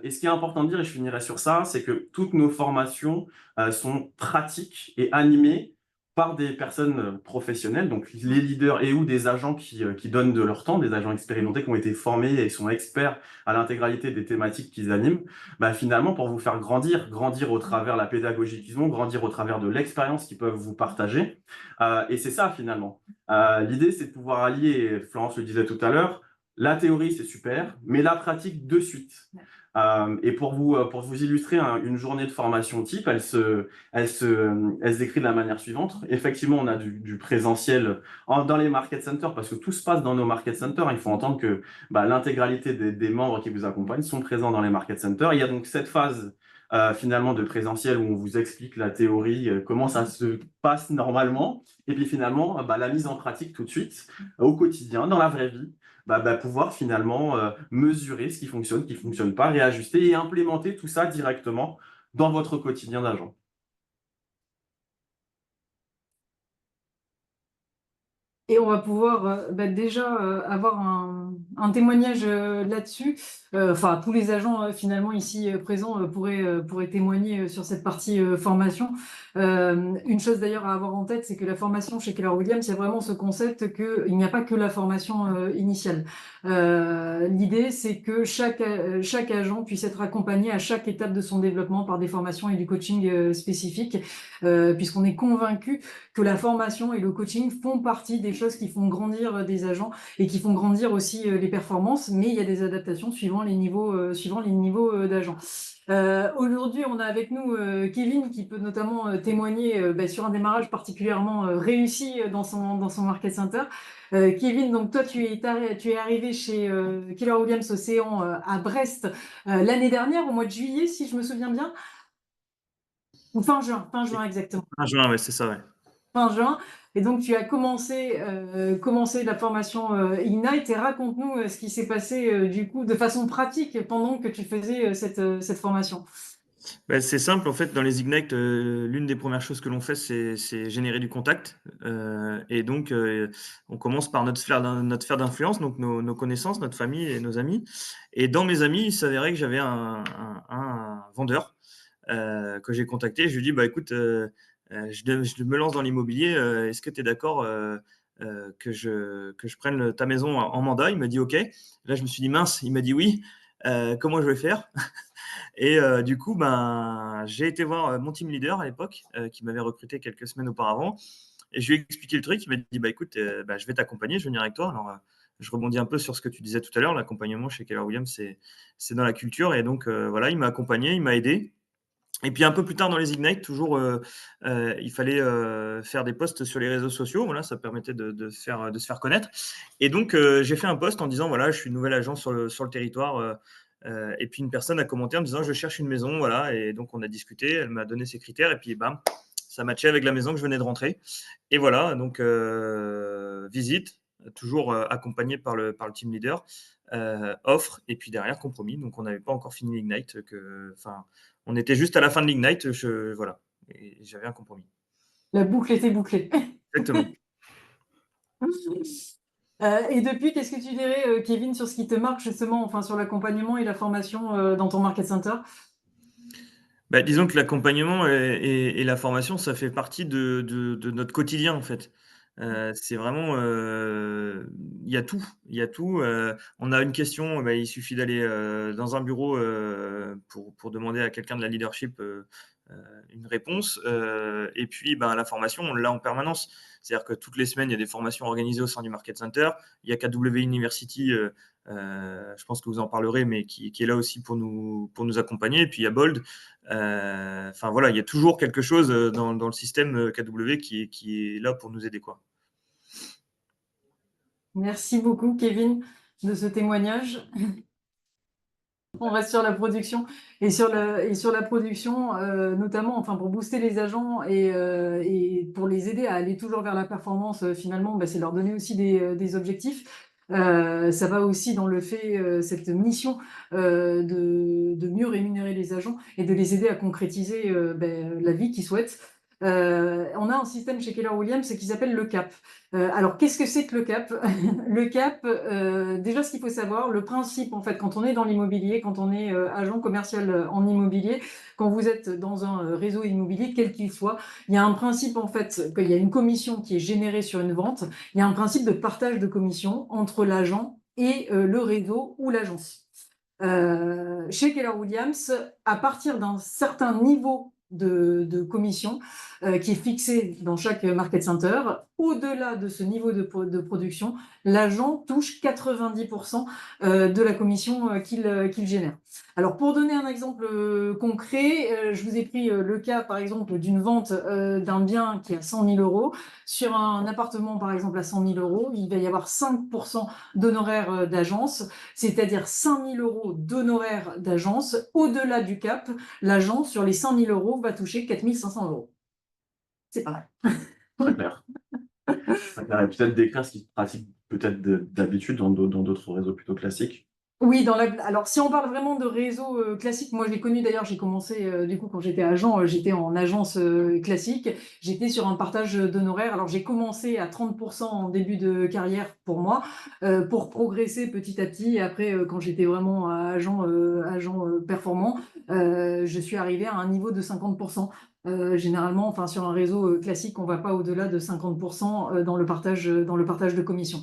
Et ce qui est important de dire, et je finirai sur ça, c'est que toutes nos formations sont pratiques et animées par des personnes professionnelles, donc les leaders et ou des agents qui donnent de leur temps, des agents expérimentés qui ont été formés et sont experts à l'intégralité des thématiques qu'ils animent, finalement pour vous faire grandir au travers la pédagogie qu'ils ont, grandir au travers de l'expérience qu'ils peuvent vous partager. Et c'est ça finalement. L'idée, c'est de pouvoir allier, et Florence le disait tout à l'heure, la théorie, c'est super, mais la pratique de suite. Et pour vous illustrer une journée de formation type, elle se décrit de la manière suivante. Effectivement, on a du présentiel dans les market centers parce que tout se passe dans nos market centers. Il faut entendre que l'intégralité des membres qui vous accompagnent sont présents dans les market centers. Il y a donc cette phase finalement de présentiel où on vous explique la théorie, comment ça se passe normalement, et puis finalement la mise en pratique tout de suite au quotidien, dans la vraie vie. Pouvoir finalement mesurer ce qui fonctionne pas, réajuster et implémenter tout ça directement dans votre quotidien d'agent. Et on va pouvoir déjà avoir un témoignage là-dessus. Enfin, tous les agents finalement ici présents pourraient témoigner sur cette partie formation. Une chose d'ailleurs à avoir en tête, c'est que la formation chez Keller Williams, il y a vraiment ce concept qu'il n'y a pas que la formation initiale. L'idée, c'est que chaque agent puisse être accompagné à chaque étape de son développement par des formations et du coaching spécifiques, puisqu'on est convaincu que la formation et le coaching font partie des choses qui font grandir des agents et qui font grandir aussi les performances, mais il y a des adaptations suivant les niveaux d'agents. Aujourd'hui, on a avec nous Kevin qui peut notamment témoigner sur un démarrage particulièrement réussi dans son Market Center. Kevin, donc toi, tu es arrivé chez Keller Williams Océan à Brest l'année dernière, au mois de juillet, si je me souviens bien, ou fin juin exactement. Fin juin, ouais, c'est ça, ouais. Fin juin. Et donc, tu as commencé la formation Ignite et raconte-nous ce qui s'est passé du coup de façon pratique pendant que tu faisais cette formation. Bah, c'est simple, en fait, dans les Ignite, l'une des premières choses que l'on fait, c'est générer du contact. Et donc, on commence par notre sphère d'influence, donc nos connaissances, notre famille et nos amis. Et dans mes amis, il s'avérait que j'avais un vendeur que j'ai contacté. Je lui ai dit, bah, écoute, je me lance dans l'immobilier. Est-ce que tu es d'accord que je prenne ta maison en mandat? Il m'a dit OK. Là, je me suis dit mince. Il m'a dit oui. Comment je vais faire? Et du coup, ben, j'ai été voir mon team leader à l'époque, qui m'avait recruté quelques semaines auparavant. Et je lui ai expliqué le truc. Il m'a dit, bah, écoute, je vais t'accompagner, je vais venir avec toi. Alors, je rebondis un peu sur ce que tu disais tout à l'heure. L'accompagnement chez Keller Williams, c'est dans la culture. Et donc, voilà, il m'a accompagné, il m'a aidé. Et puis un peu plus tard dans les Ignite, toujours, il fallait faire des posts sur les réseaux sociaux. Voilà, ça permettait de se faire connaître. Et donc, j'ai fait un post en disant, voilà, je suis nouvel agent sur le territoire. Et puis une personne a commenté en me disant, je cherche une maison. Voilà. Et donc, on a discuté, elle m'a donné ses critères. Et puis, bam, ça matchait avec la maison que je venais de rentrer. Et voilà, donc visite, toujours accompagné par le team leader, offre, et puis derrière, compromis. Donc, on n'avait pas encore fini l'Ignite. On était juste à la fin de l'Ignite, voilà, et j'avais un compromis. La boucle était bouclée. Exactement. Et depuis, qu'est-ce que tu dirais, Kevin, sur ce qui te marque justement, enfin, sur l'accompagnement et la formation dans ton Market Center? Bah, disons que l'accompagnement et la formation, ça fait partie de notre quotidien, en fait. C'est vraiment, il y a tout. Il y a tout. On a une question, bah, il suffit d'aller dans un bureau pour demander à quelqu'un de la leadership une réponse. Et puis, ben, la formation, on l'a en permanence. C'est-à-dire que toutes les semaines, il y a des formations organisées au sein du Market Center. Il y a KW University, je pense que vous en parlerez, mais qui est là aussi pour nous accompagner. Et puis, il y a Bold. Enfin, voilà, il y a toujours quelque chose dans le système KW qui est là pour nous aider, quoi. Merci beaucoup, Kevin, de ce témoignage. On reste sur la production et sur la production, notamment, enfin pour booster les agents et pour les aider à aller toujours vers la performance. Finalement, c'est leur donner aussi des objectifs. Ça va aussi dans le fait, cette mission de mieux rémunérer les agents et de les aider à concrétiser la vie qu'ils souhaitent. On a un système chez Keller Williams qui s'appelle le CAP. Alors, qu'est-ce que c'est que le CAP? Le CAP, déjà, ce qu'il faut savoir, le principe, en fait, quand on est dans l'immobilier, quand on est agent commercial en immobilier, quand vous êtes dans un réseau immobilier, quel qu'il soit, il y a un principe, en fait, qu'il y a une commission qui est générée sur une vente. Il y a un principe de partage de commission entre l'agent et le réseau ou l'agence. Chez Keller Williams, à partir d'un certain niveau de commission qui est fixé dans chaque market center, au-delà de ce niveau de production, l'agent touche 90% de la commission qu'il génère. Alors, pour donner un exemple concret, je vous ai pris le cas, par exemple, d'une vente d'un bien qui est à 100 000 euros. Sur un appartement, par exemple, à 100 000 euros, il va y avoir 5% d'honoraires d'agence, c'est-à-dire 5 000 euros d'honoraires d'agence. Au-delà du cap, l'agent, sur les 100 000 euros, va toucher 4 500 euros. C'est pas mal. Très clair. Très clair. Et peut-être décrire ce qui se pratique peut-être d'habitude dans d'autres réseaux plutôt classiques. Oui, alors si on parle vraiment de réseau classique, moi je l'ai connu d'ailleurs, j'ai commencé du coup quand j'étais agent, j'étais en agence classique, j'étais sur un partage d'honoraires. Alors j'ai commencé à 30% en début de carrière pour moi, pour progresser petit à petit. Et après, quand j'étais vraiment agent performant, je suis arrivée à un niveau de 50%. Généralement, enfin sur un réseau classique, on va pas au-delà de 50% dans le partage de commission.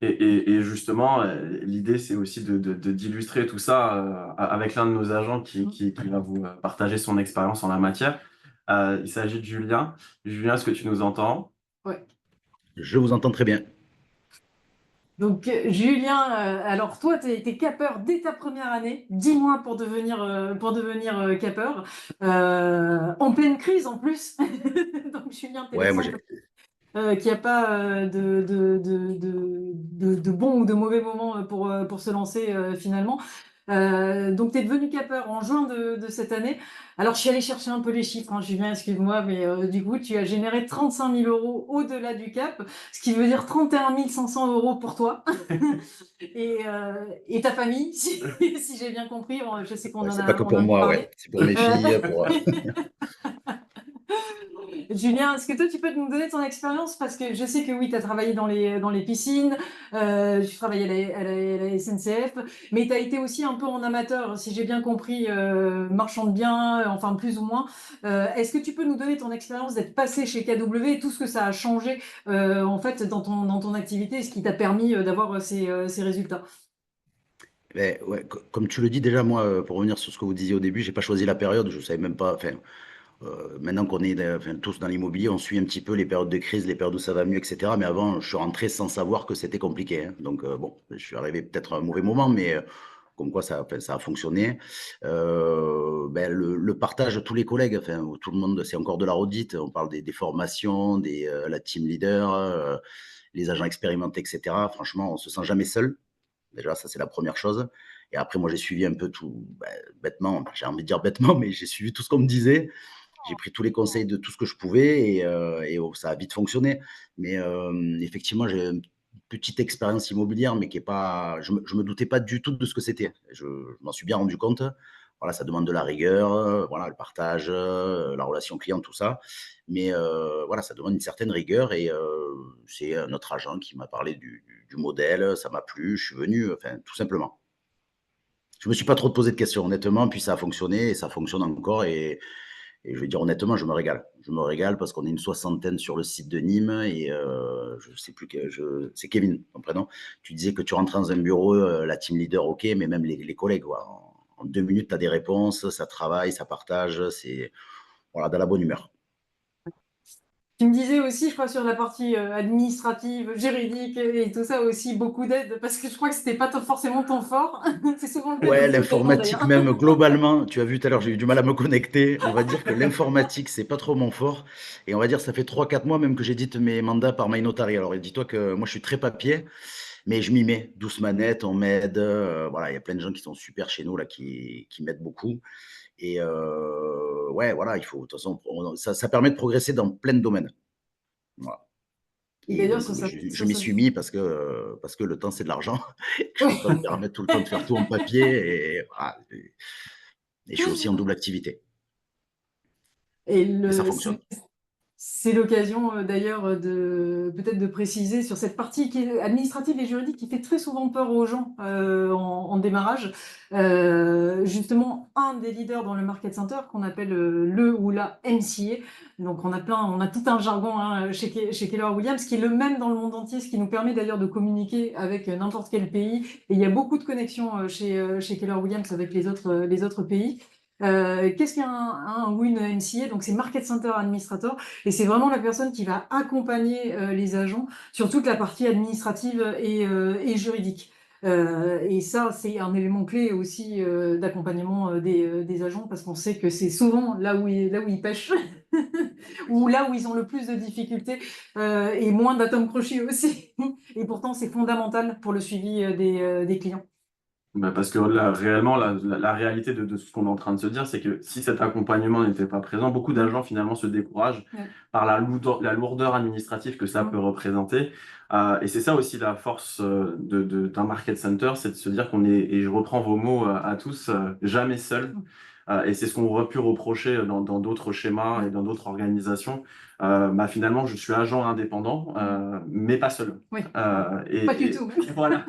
Et justement, l'idée, c'est aussi d'illustrer tout ça avec l'un de nos agents qui va vous partager son expérience en la matière. Il s'agit de Julien. Julien, est-ce que tu nous entends? Ouais. Je vous entends très bien. Donc, Julien, alors toi, tu es capeur dès ta première année, 10 mois pour devenir capeur, en pleine crise en plus. Donc, Julien, tu es Ouais, moi l'exemple qu'il n'y a pas de bons ou de mauvais moments pour se lancer finalement. Donc, tu es devenu capeur en juin de cette année. Alors, je suis allée chercher un peu les chiffres, hein, Julien, excuse-moi, mais du coup, tu as généré 35 000 euros au-delà du cap, ce qui veut dire 31 500 euros pour toi et ta famille, si j'ai bien compris. Je sais qu'on ouais, en c'est pas a, que on a pour un peu moi, parlé. ouais. C'est pour mes filles, pour. Julien, est-ce que toi, tu peux nous donner ton expérience? Parce que je sais que oui, tu as travaillé dans les piscines, tu travailles à la SNCF, mais tu as été aussi un peu en amateur, si j'ai bien compris, marchand de biens, enfin plus ou moins. Est-ce que tu peux nous donner ton expérience d'être passé chez KW et tout ce que ça a changé en fait dans ton activité, ce qui t'a permis d'avoir ces résultats? Ouais, comme tu le dis déjà, moi, pour revenir sur ce que vous disiez au début, j'ai pas choisi la période, je savais même pas. Enfin, maintenant qu'on est enfin, tous dans l'immobilier, on suit un petit peu les périodes de crise, les périodes où ça va mieux, etc. Mais avant, je suis rentré sans savoir que c'était compliqué, hein. Donc bon, je suis arrivé peut-être à un mauvais moment, mais comme quoi enfin, ça a fonctionné. Ben, le partage, tous les collègues, enfin, tout le monde, c'est encore de la redite. On parle des formations, la team leader, les agents expérimentés, etc. Franchement, on se sent jamais seul. Déjà, ça, c'est la première chose. Et après, moi, j'ai suivi un peu tout, ben, bêtement, j'ai envie de dire bêtement, mais j'ai suivi tout ce qu'on me disait. J'ai pris tous les conseils de tout ce que je pouvais et ça a vite fonctionné. Mais effectivement, j'ai une petite expérience immobilière, mais qui est pas. Je me doutais pas du tout de ce que c'était. Je m'en suis bien rendu compte. Voilà, ça demande de la rigueur, voilà, le partage, la relation client, tout ça. Mais voilà, ça demande une certaine rigueur et c'est notre agent qui m'a parlé du modèle. Ça m'a plu, je suis venu, enfin, tout simplement. Je me suis pas trop posé de questions, honnêtement, puis ça a fonctionné et ça fonctionne encore. Et je vais dire honnêtement, je me régale. Je me régale parce qu'on est une soixantaine sur le site de Nîmes et je sais plus que c'est Kevin, ton prénom. Tu disais que tu rentres dans un bureau, la team leader, ok, mais même les collègues, quoi. En 2 minutes, tu as des réponses, ça travaille, ça partage, c'est voilà, dans la bonne humeur. Tu me disais aussi, je crois, sur la partie administrative, juridique et tout ça aussi, beaucoup d'aide, parce que je crois que c'était pas forcément ton fort. C'est souvent le cas Ouais, des sous-traitants l'informatique d'ailleurs. même, globalement, tu as vu tout à l'heure, j'ai eu du mal à me connecter. On va dire que l'informatique, c'est pas trop mon fort. Et on va dire, ça fait 3 4 mois même que j'édite mes mandats par MyNotary. Alors, dis-toi que moi, je suis très papier. Mais je m'y mets, douce manette, on m'aide. Voilà, il y a plein de gens qui sont super chez nous là, qui m'aident beaucoup. Et ouais, voilà, il faut. De toute façon, ça permet de progresser dans plein de domaines. Voilà. Et Et d'ailleurs, donc, je m'y suis mis parce que le temps, c'est de l'argent. Je ne peux pas me permettre tout le temps de faire tout en papier. Et, voilà, et je suis aussi en double activité. Et Et ça fonctionne. c'est l'occasion d'ailleurs de peut-être de préciser sur cette partie qui est administrative et juridique qui fait très souvent peur aux gens en démarrage. Justement, un des leaders dans le market center qu'on appelle le ou la MCA. Donc on a tout un jargon hein, chez Keller Williams qui est le même dans le monde entier, ce qui nous permet d'ailleurs de communiquer avec n'importe quel pays. Et il y a beaucoup de connexions chez Keller Williams avec les autres pays. Qu'est-ce qu'un ou une MCA? Donc c'est Market Center Administrator et c'est vraiment la personne qui va accompagner les agents sur toute la partie administrative et juridique. Et ça, c'est un élément clé aussi d'accompagnement des agents parce qu'on sait que c'est souvent là où ils pêchent ou là où ils ont le plus de difficultés et moins d'atomes crochus aussi. Et pourtant, c'est fondamental pour le suivi des clients. Bah, parce que là, réellement, la réalité de ce qu'on est en train de se dire, c'est que si cet accompagnement n'était pas présent, beaucoup d'agents finalement se découragent Ouais. par la lourdeur administrative que ça peut représenter. Et c'est ça aussi la force d'un market center, c'est de se dire qu'on est, et je reprends vos mots à tous, jamais seul. Et c'est ce qu'on aurait pu reprocher dans d'autres schémas et dans d'autres organisations. Bah, finalement, je suis agent indépendant, mais pas seul. Oui. Et, Pas du et- tout. voilà.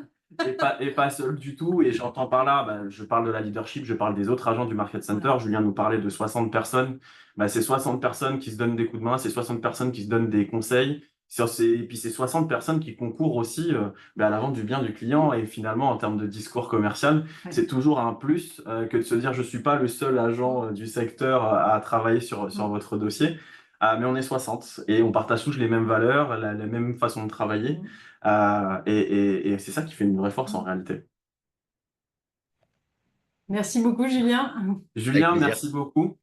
Et pas seul du tout. Et j'entends par là, bah, je parle de la leadership, je parle des autres agents du Market Center. Julien nous parlait de 60 personnes. Bah, c'est 60 personnes qui se donnent des coups de main, c'est 60 personnes qui se donnent des conseils. Et puis c'est 60 personnes qui concourent aussi bah, à la vente du bien du client. Et finalement, en termes de discours commercial, c'est toujours un plus que de se dire je suis pas le seul agent du secteur à travailler sur votre dossier. Mais on est 60 et on partage tous les mêmes valeurs, la même façon de travailler. Et c'est ça qui fait une vraie force en réalité. Merci beaucoup, Julien. Julien, plaisir. merci beaucoup.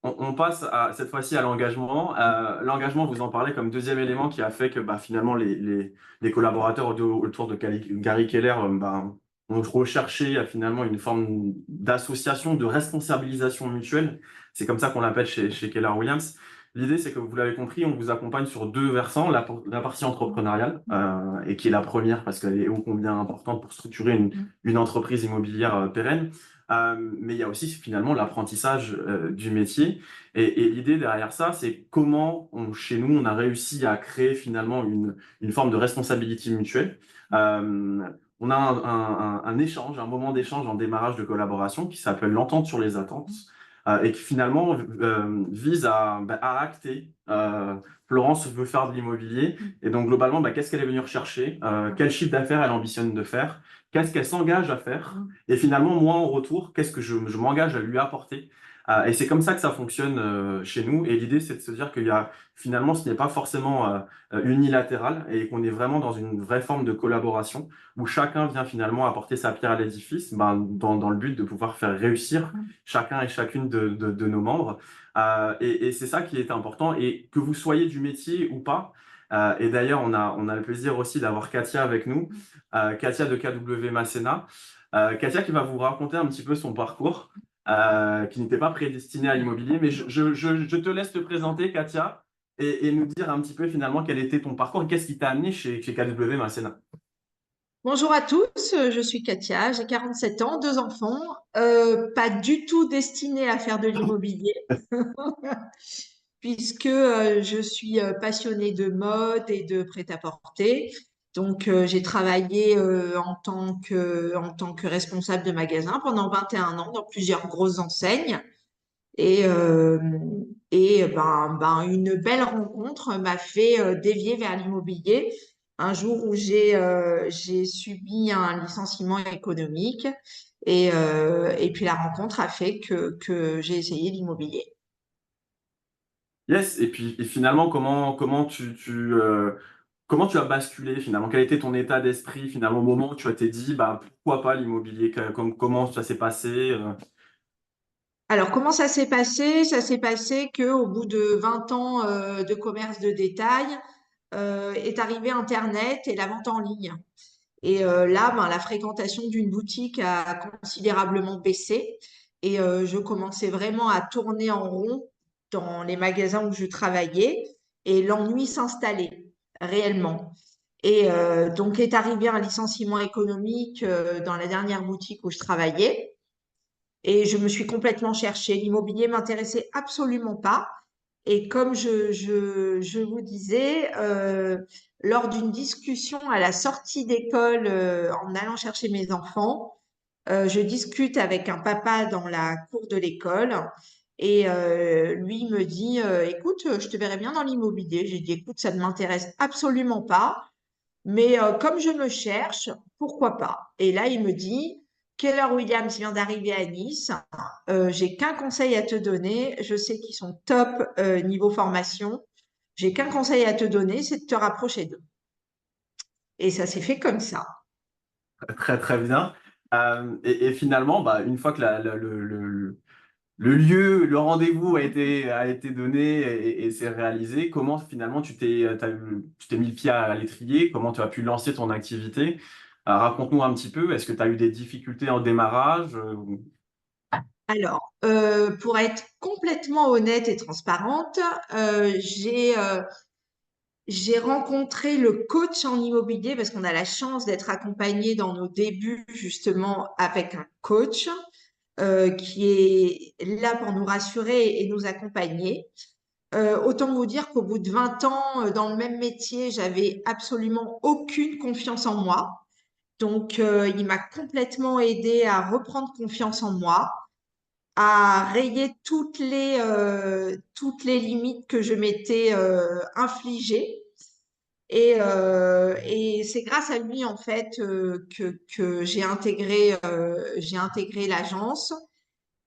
On passe cette fois-ci à l'engagement. L'engagement, vous en parlez comme deuxième élément qui a fait que bah, finalement les collaborateurs autour de Gary Keller bah, ont recherché finalement une forme d'association, de responsabilisation mutuelle. C'est comme ça qu'on l'appelle chez Keller Williams. L'idée, c'est que vous l'avez compris, on vous accompagne sur deux versants, la partie entrepreneuriale, et qui est la première parce qu'elle est ô combien importante pour structurer une entreprise immobilière pérenne. Mais il y a aussi finalement l'apprentissage du métier. Et l'idée derrière ça, c'est comment chez nous, on a réussi à créer finalement une forme de responsabilité mutuelle. On a un échange, un moment d'échange en démarrage de collaboration qui s'appelle l'entente sur les attentes et qui finalement vise à acter. Florence veut faire de l'immobilier et donc globalement, qu'est-ce qu'elle est venue rechercher? Quel chiffre d'affaires elle ambitionne de faire? Qu'est-ce qu'elle s'engage à faire? Et finalement, moi, en retour, qu'est-ce que je m'engage à lui apporter? Et c'est comme ça que ça fonctionne chez nous. Et l'idée, c'est de se dire qu'il y a finalement, ce n'est pas forcément unilatéral et qu'on est vraiment dans une vraie forme de collaboration où chacun vient finalement apporter sa pierre à l'édifice dans le but de pouvoir faire réussir chacun et chacune de nos membres. Et c'est ça qui est important. Et que vous soyez du métier ou pas, et d'ailleurs, on a le plaisir aussi d'avoir Katia avec nous, Katia de KW Masséna. Katia qui va vous raconter un petit peu son parcours, qui n'était pas prédestiné à l'immobilier. Mais je te laisse te présenter, Katia, et nous dire un petit peu finalement quel était ton parcours et qu'est-ce qui t'a amené chez KW Masséna. Bonjour à tous, je suis Katia, j'ai 47 ans, deux enfants, pas du tout destinée à faire de l'immobilier, puisque je suis passionnée de mode et de prêt-à-porter. Donc, j'ai travaillé en tant que responsable de magasin pendant 21 ans dans plusieurs grosses enseignes. Et, euh, une belle rencontre m'a fait dévier vers l'immobilier un jour où j'ai subi un licenciement économique et puis la rencontre a fait que j'ai essayé l'immobilier. Yes, et finalement, comment tu as basculé finalement? Quel était ton état d'esprit finalement au moment où tu t'es dit, pourquoi pas l'immobilier? Comment ça s'est passé? Alors, comment ça s'est passé? Ça s'est passé qu'au bout de 20 ans de commerce de détail, est arrivé Internet et la vente en ligne. Et là, la fréquentation d'une boutique a considérablement baissé et je commençais vraiment à tourner en rond dans les magasins où je travaillais et l'ennui s'installait réellement. Et donc est arrivé un licenciement économique dans la dernière boutique où je travaillais et je me suis complètement cherchée. L'immobilier m'intéressait absolument pas. Et comme je vous disais, lors d'une discussion à la sortie d'école, en allant chercher mes enfants, je discute avec un papa dans la cour de l'école et lui me dit, écoute, je te verrais bien dans l'immobilier. J'ai dit, écoute, ça ne m'intéresse absolument pas, mais comme je me cherche, pourquoi pas? Et là, il me dit, Keller Williams vient d'arriver à Nice. J'ai qu'un conseil à te donner. Je sais qu'ils sont top niveau formation. J'ai qu'un conseil à te donner, c'est de te rapprocher d'eux. Et ça s'est fait comme ça. Très très bien. Et finalement, une fois que le lieu, le rendez-vous a été donné et c'est réalisé, comment finalement tu t'es mis le pied à l'étrier, comment tu as pu lancer ton activité? Raconte-nous un petit peu, est-ce que tu as eu des difficultés en démarrage? Alors, pour être complètement honnête et transparente, j'ai rencontré le coach en immobilier parce qu'on a la chance d'être accompagné dans nos débuts justement avec un coach qui est là pour nous rassurer et nous accompagner. Autant vous dire qu'au bout de 20 ans dans le même métier, j'avais absolument aucune confiance en moi. Donc, il m'a complètement aidé à reprendre confiance en moi, à rayer toutes les limites que je m'étais infligées. Et c'est grâce à lui, en fait, que j'ai intégré l'agence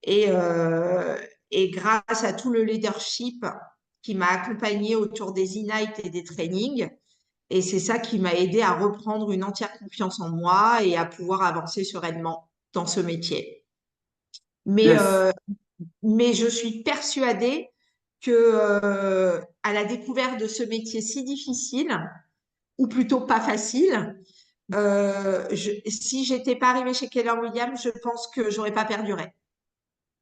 et, euh, et grâce à tout le leadership qui m'a accompagné autour des Insights et des trainings. Et c'est ça qui m'a aidé à reprendre une entière confiance en moi et à pouvoir avancer sereinement dans ce métier. Mais, Yes. euh, mais je suis persuadée que à la découverte de ce métier si difficile, ou plutôt pas facile, si j'étais pas arrivée chez Keller Williams, je pense que j'aurais pas perduré.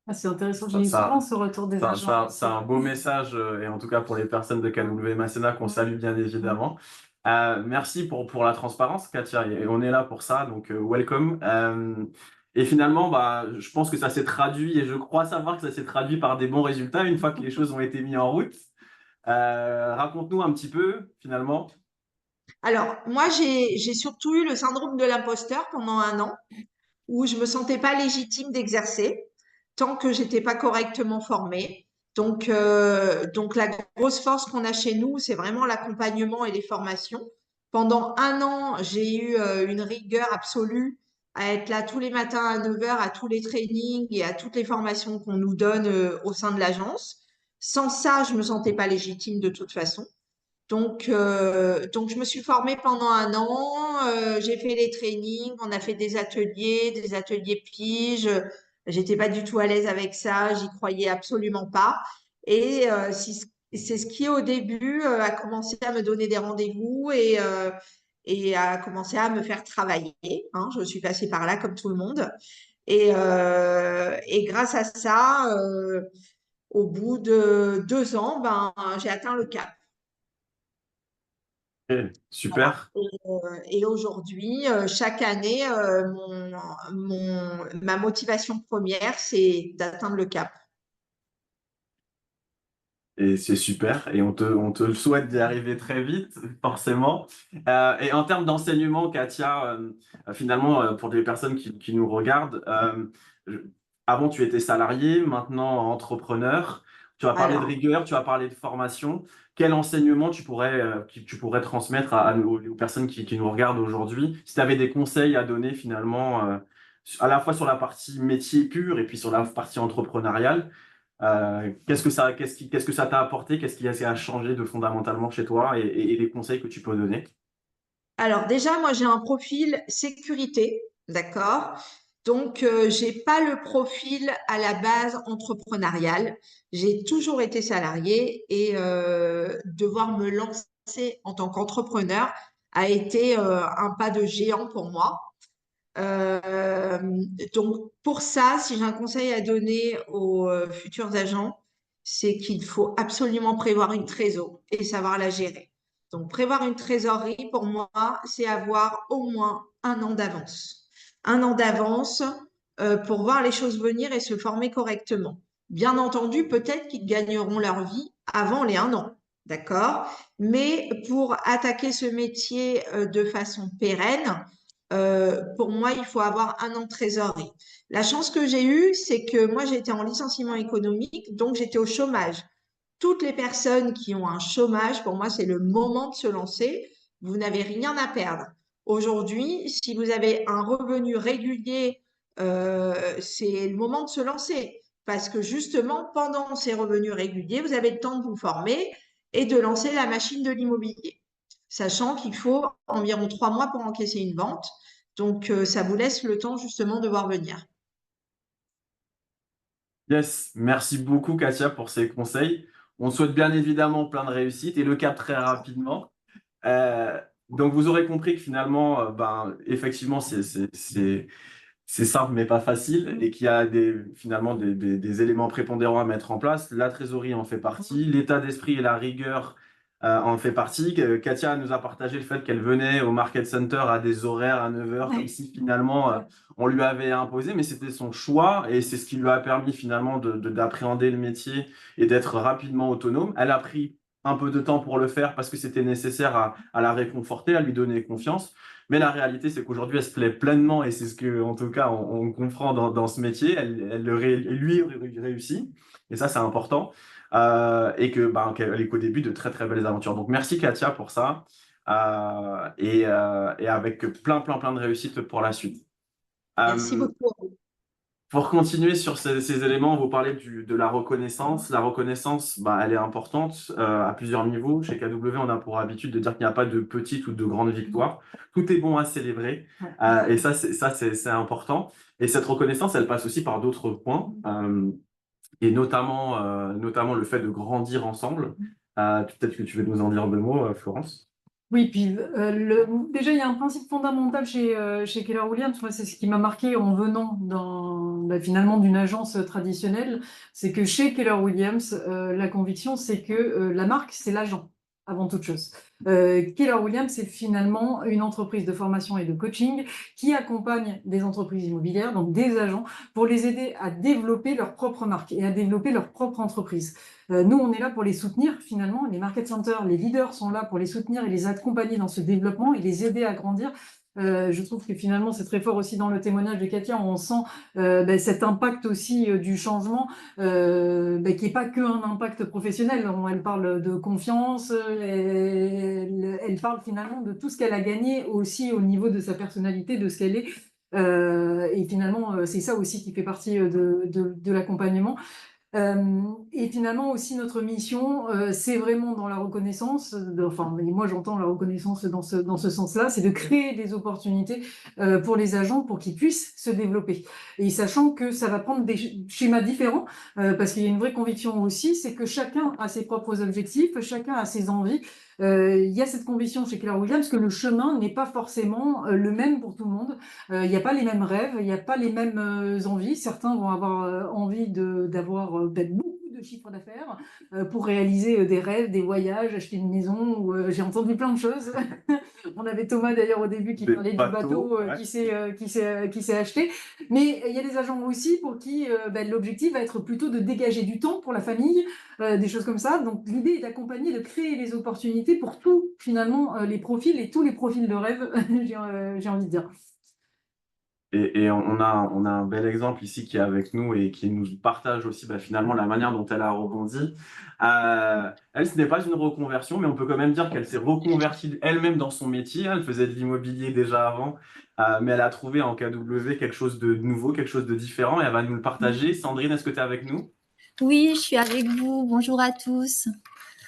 Ah, c'est intéressant. J'ai Ça, eu souvent ça, ce retour des agents. c'est un beau message, et en tout cas pour les personnes de KW Masséna qu'on salue bien évidemment. Merci pour la transparence, Katia, et on est là pour ça, donc welcome. Et finalement, bah, je pense que ça s'est traduit, et je crois savoir que ça s'est traduit par des bons résultats une fois que les choses ont été mises en route. Raconte-nous un petit peu, finalement. Alors, moi, j'ai surtout eu le syndrome de l'imposteur pendant un an où je me sentais pas légitime d'exercer tant que j'étais pas correctement formée. Donc la grosse force qu'on a chez nous, c'est vraiment l'accompagnement et les formations. Pendant un an, j'ai eu une rigueur absolue à être là tous les matins à 9 heures à tous les trainings et à toutes les formations qu'on nous donne au sein de l'agence. Sans ça, je me sentais pas légitime de toute façon. Donc, je me suis formée pendant un an, j'ai fait les trainings, on a fait des ateliers pige. J'étais pas du tout à l'aise avec ça, j'y croyais absolument pas. Et c'est ce qui, au début, a commencé à me donner des rendez-vous et a commencé à me faire travailler, hein. Je suis passée par là comme tout le monde. Et grâce à ça, au bout de 2 ans, ben, j'ai atteint le cap. Ok, Voilà. super. Et aujourd'hui, chaque année, ma motivation première, c'est d'atteindre le cap. Et c'est super, et on te le souhaite d'y arriver très vite, forcément. Et en termes d'enseignement, Katia, finalement, pour les personnes qui nous regardent, je- avant tu étais salarié, maintenant entrepreneur. Tu as parlé de Alors, rigueur, tu as parlé de formation. Quel enseignement tu pourrais transmettre aux personnes qui nous regardent aujourd'hui? Si tu avais des conseils à donner finalement, à la fois sur la partie métier pur et puis sur la partie entrepreneuriale. Qu'est-ce que ça t'a apporté? Qu'est-ce qui a changé de fondamentalement chez toi et les conseils que tu peux donner? alors, déjà, moi, j'ai un profil sécurité, d'accord? Donc, j'ai pas le profil à la base entrepreneurial. J'ai toujours été salariée et devoir me lancer en tant qu'entrepreneur a été un pas de géant pour moi. Euh, donc, pour ça, si j'ai un conseil à donner aux futurs agents, c'est qu'il faut absolument prévoir une trésor et savoir la gérer. Donc, prévoir une trésorerie, pour moi, c'est avoir au moins un an d'avance. Un an d'avance pour voir les choses venir et se former correctement. Bien entendu, peut-être qu'ils gagneront leur vie avant les un an, d'accord? Mais pour attaquer ce métier de façon pérenne, pour moi, il faut avoir un an de trésorerie. La chance que j'ai eue, c'est que moi, j'étais en licenciement économique, donc j'étais au chômage. Toutes les personnes qui ont un chômage, pour moi, c'est le moment de se lancer. Vous n'avez rien à perdre. Aujourd'hui, si vous avez un revenu régulier, c'est le moment de se lancer. Parce que justement, pendant ces revenus réguliers, vous avez le temps de vous former et de lancer la machine de l'immobilier. Sachant qu'il faut environ 3 mois pour encaisser une vente. Donc, ça vous laisse le temps justement de voir venir. Yes, merci beaucoup Katia pour ces conseils. On te souhaite bien évidemment plein de réussite et le cap très rapidement. Donc, vous aurez compris que finalement, effectivement, c'est simple mais pas facile et qu'il y a finalement des éléments prépondérants à mettre en place. La trésorerie en fait partie, l'état d'esprit et la rigueur en fait partie. Katia nous a partagé le fait qu'elle venait au Market Center à des horaires à 9 heures, comme si finalement on lui avait imposé, mais c'était son choix et c'est ce qui lui a permis finalement d'appréhender le métier et d'être rapidement autonome. Elle a pris un peu de temps pour le faire parce que c'était nécessaire à la réconforter, à lui donner confiance. Mais la réalité, c'est qu'aujourd'hui, elle se plaît pleinement et c'est ce que, en tout cas, on comprend dans ce métier. Lui réussit et ça, c'est important. Et qu'elle est qu'au début de très, très belles aventures. Donc, merci Katia pour ça et avec plein de réussites pour la suite. Merci beaucoup. Pour continuer sur ces éléments, vous parlez de la reconnaissance. La reconnaissance, elle est importante à plusieurs niveaux. Chez KW, on a pour habitude de dire qu'il n'y a pas de petites ou de grandes victoires. Tout est bon à célébrer. Et ça, c'est important. Et cette reconnaissance, elle passe aussi par d'autres points, et notamment le fait de grandir ensemble. Peut-être que tu veux nous en dire 2 mots, Florence. Oui, puis déjà, il y a un principe fondamental chez Keller Williams, moi, c'est ce qui m'a marqué en venant finalement d'une agence traditionnelle, c'est que chez Keller Williams, la conviction, c'est que la marque, c'est l'agent, avant toute chose. Keller Williams, c'est finalement une entreprise de formation et de coaching qui accompagne des entreprises immobilières, donc des agents, pour les aider à développer leur propre marque et à développer leur propre entreprise. Nous, on est là pour les soutenir finalement. Les market centers, les leaders sont là pour les soutenir et les accompagner dans ce développement et les aider à grandir. Je trouve que finalement, c'est très fort aussi dans le témoignage de Katia. On sent cet impact aussi du changement qui n'est pas qu'un impact professionnel. Elle parle de confiance, elle parle finalement de tout ce qu'elle a gagné aussi au niveau de sa personnalité, de ce qu'elle est. Et finalement, c'est ça aussi qui fait partie de l'accompagnement. Et finalement aussi notre mission, c'est vraiment dans la reconnaissance, moi j'entends la reconnaissance dans ce sens-là, c'est de créer des opportunités pour les agents pour qu'ils puissent se développer. Et sachant que ça va prendre des schémas différents, parce qu'il y a une vraie conviction aussi, c'est que chacun a ses propres objectifs, chacun a ses envies. Il y a cette conviction chez Keller Williams que le chemin n'est pas forcément le même pour tout le monde. Il n'y a pas les mêmes rêves, il n'y a pas les mêmes envies. Certains vont avoir envie d'avoir beaucoup de chiffre d'affaires pour réaliser des rêves, des voyages, acheter une maison. J'ai entendu plein de choses. On avait Thomas d'ailleurs au début qui parlait du bateau qui s'est acheté. Mais il y a des agents aussi pour qui l'objectif va être plutôt de dégager du temps pour la famille, des choses comme ça. Donc l'idée est d'accompagner, de créer les opportunités pour tous finalement les profils et tous les profils de rêve, j'ai envie de dire. Et on a un bel exemple ici qui est avec nous et qui nous partage aussi finalement la manière dont elle a rebondi. Elle, ce n'est pas une reconversion, mais on peut quand même dire qu'elle s'est reconvertie elle-même dans son métier. Elle faisait de l'immobilier déjà avant, mais elle a trouvé en KW quelque chose de nouveau, quelque chose de différent et elle va nous le partager. Sandrine, est-ce que tu es avec nous? Oui, je suis avec vous. Bonjour à tous.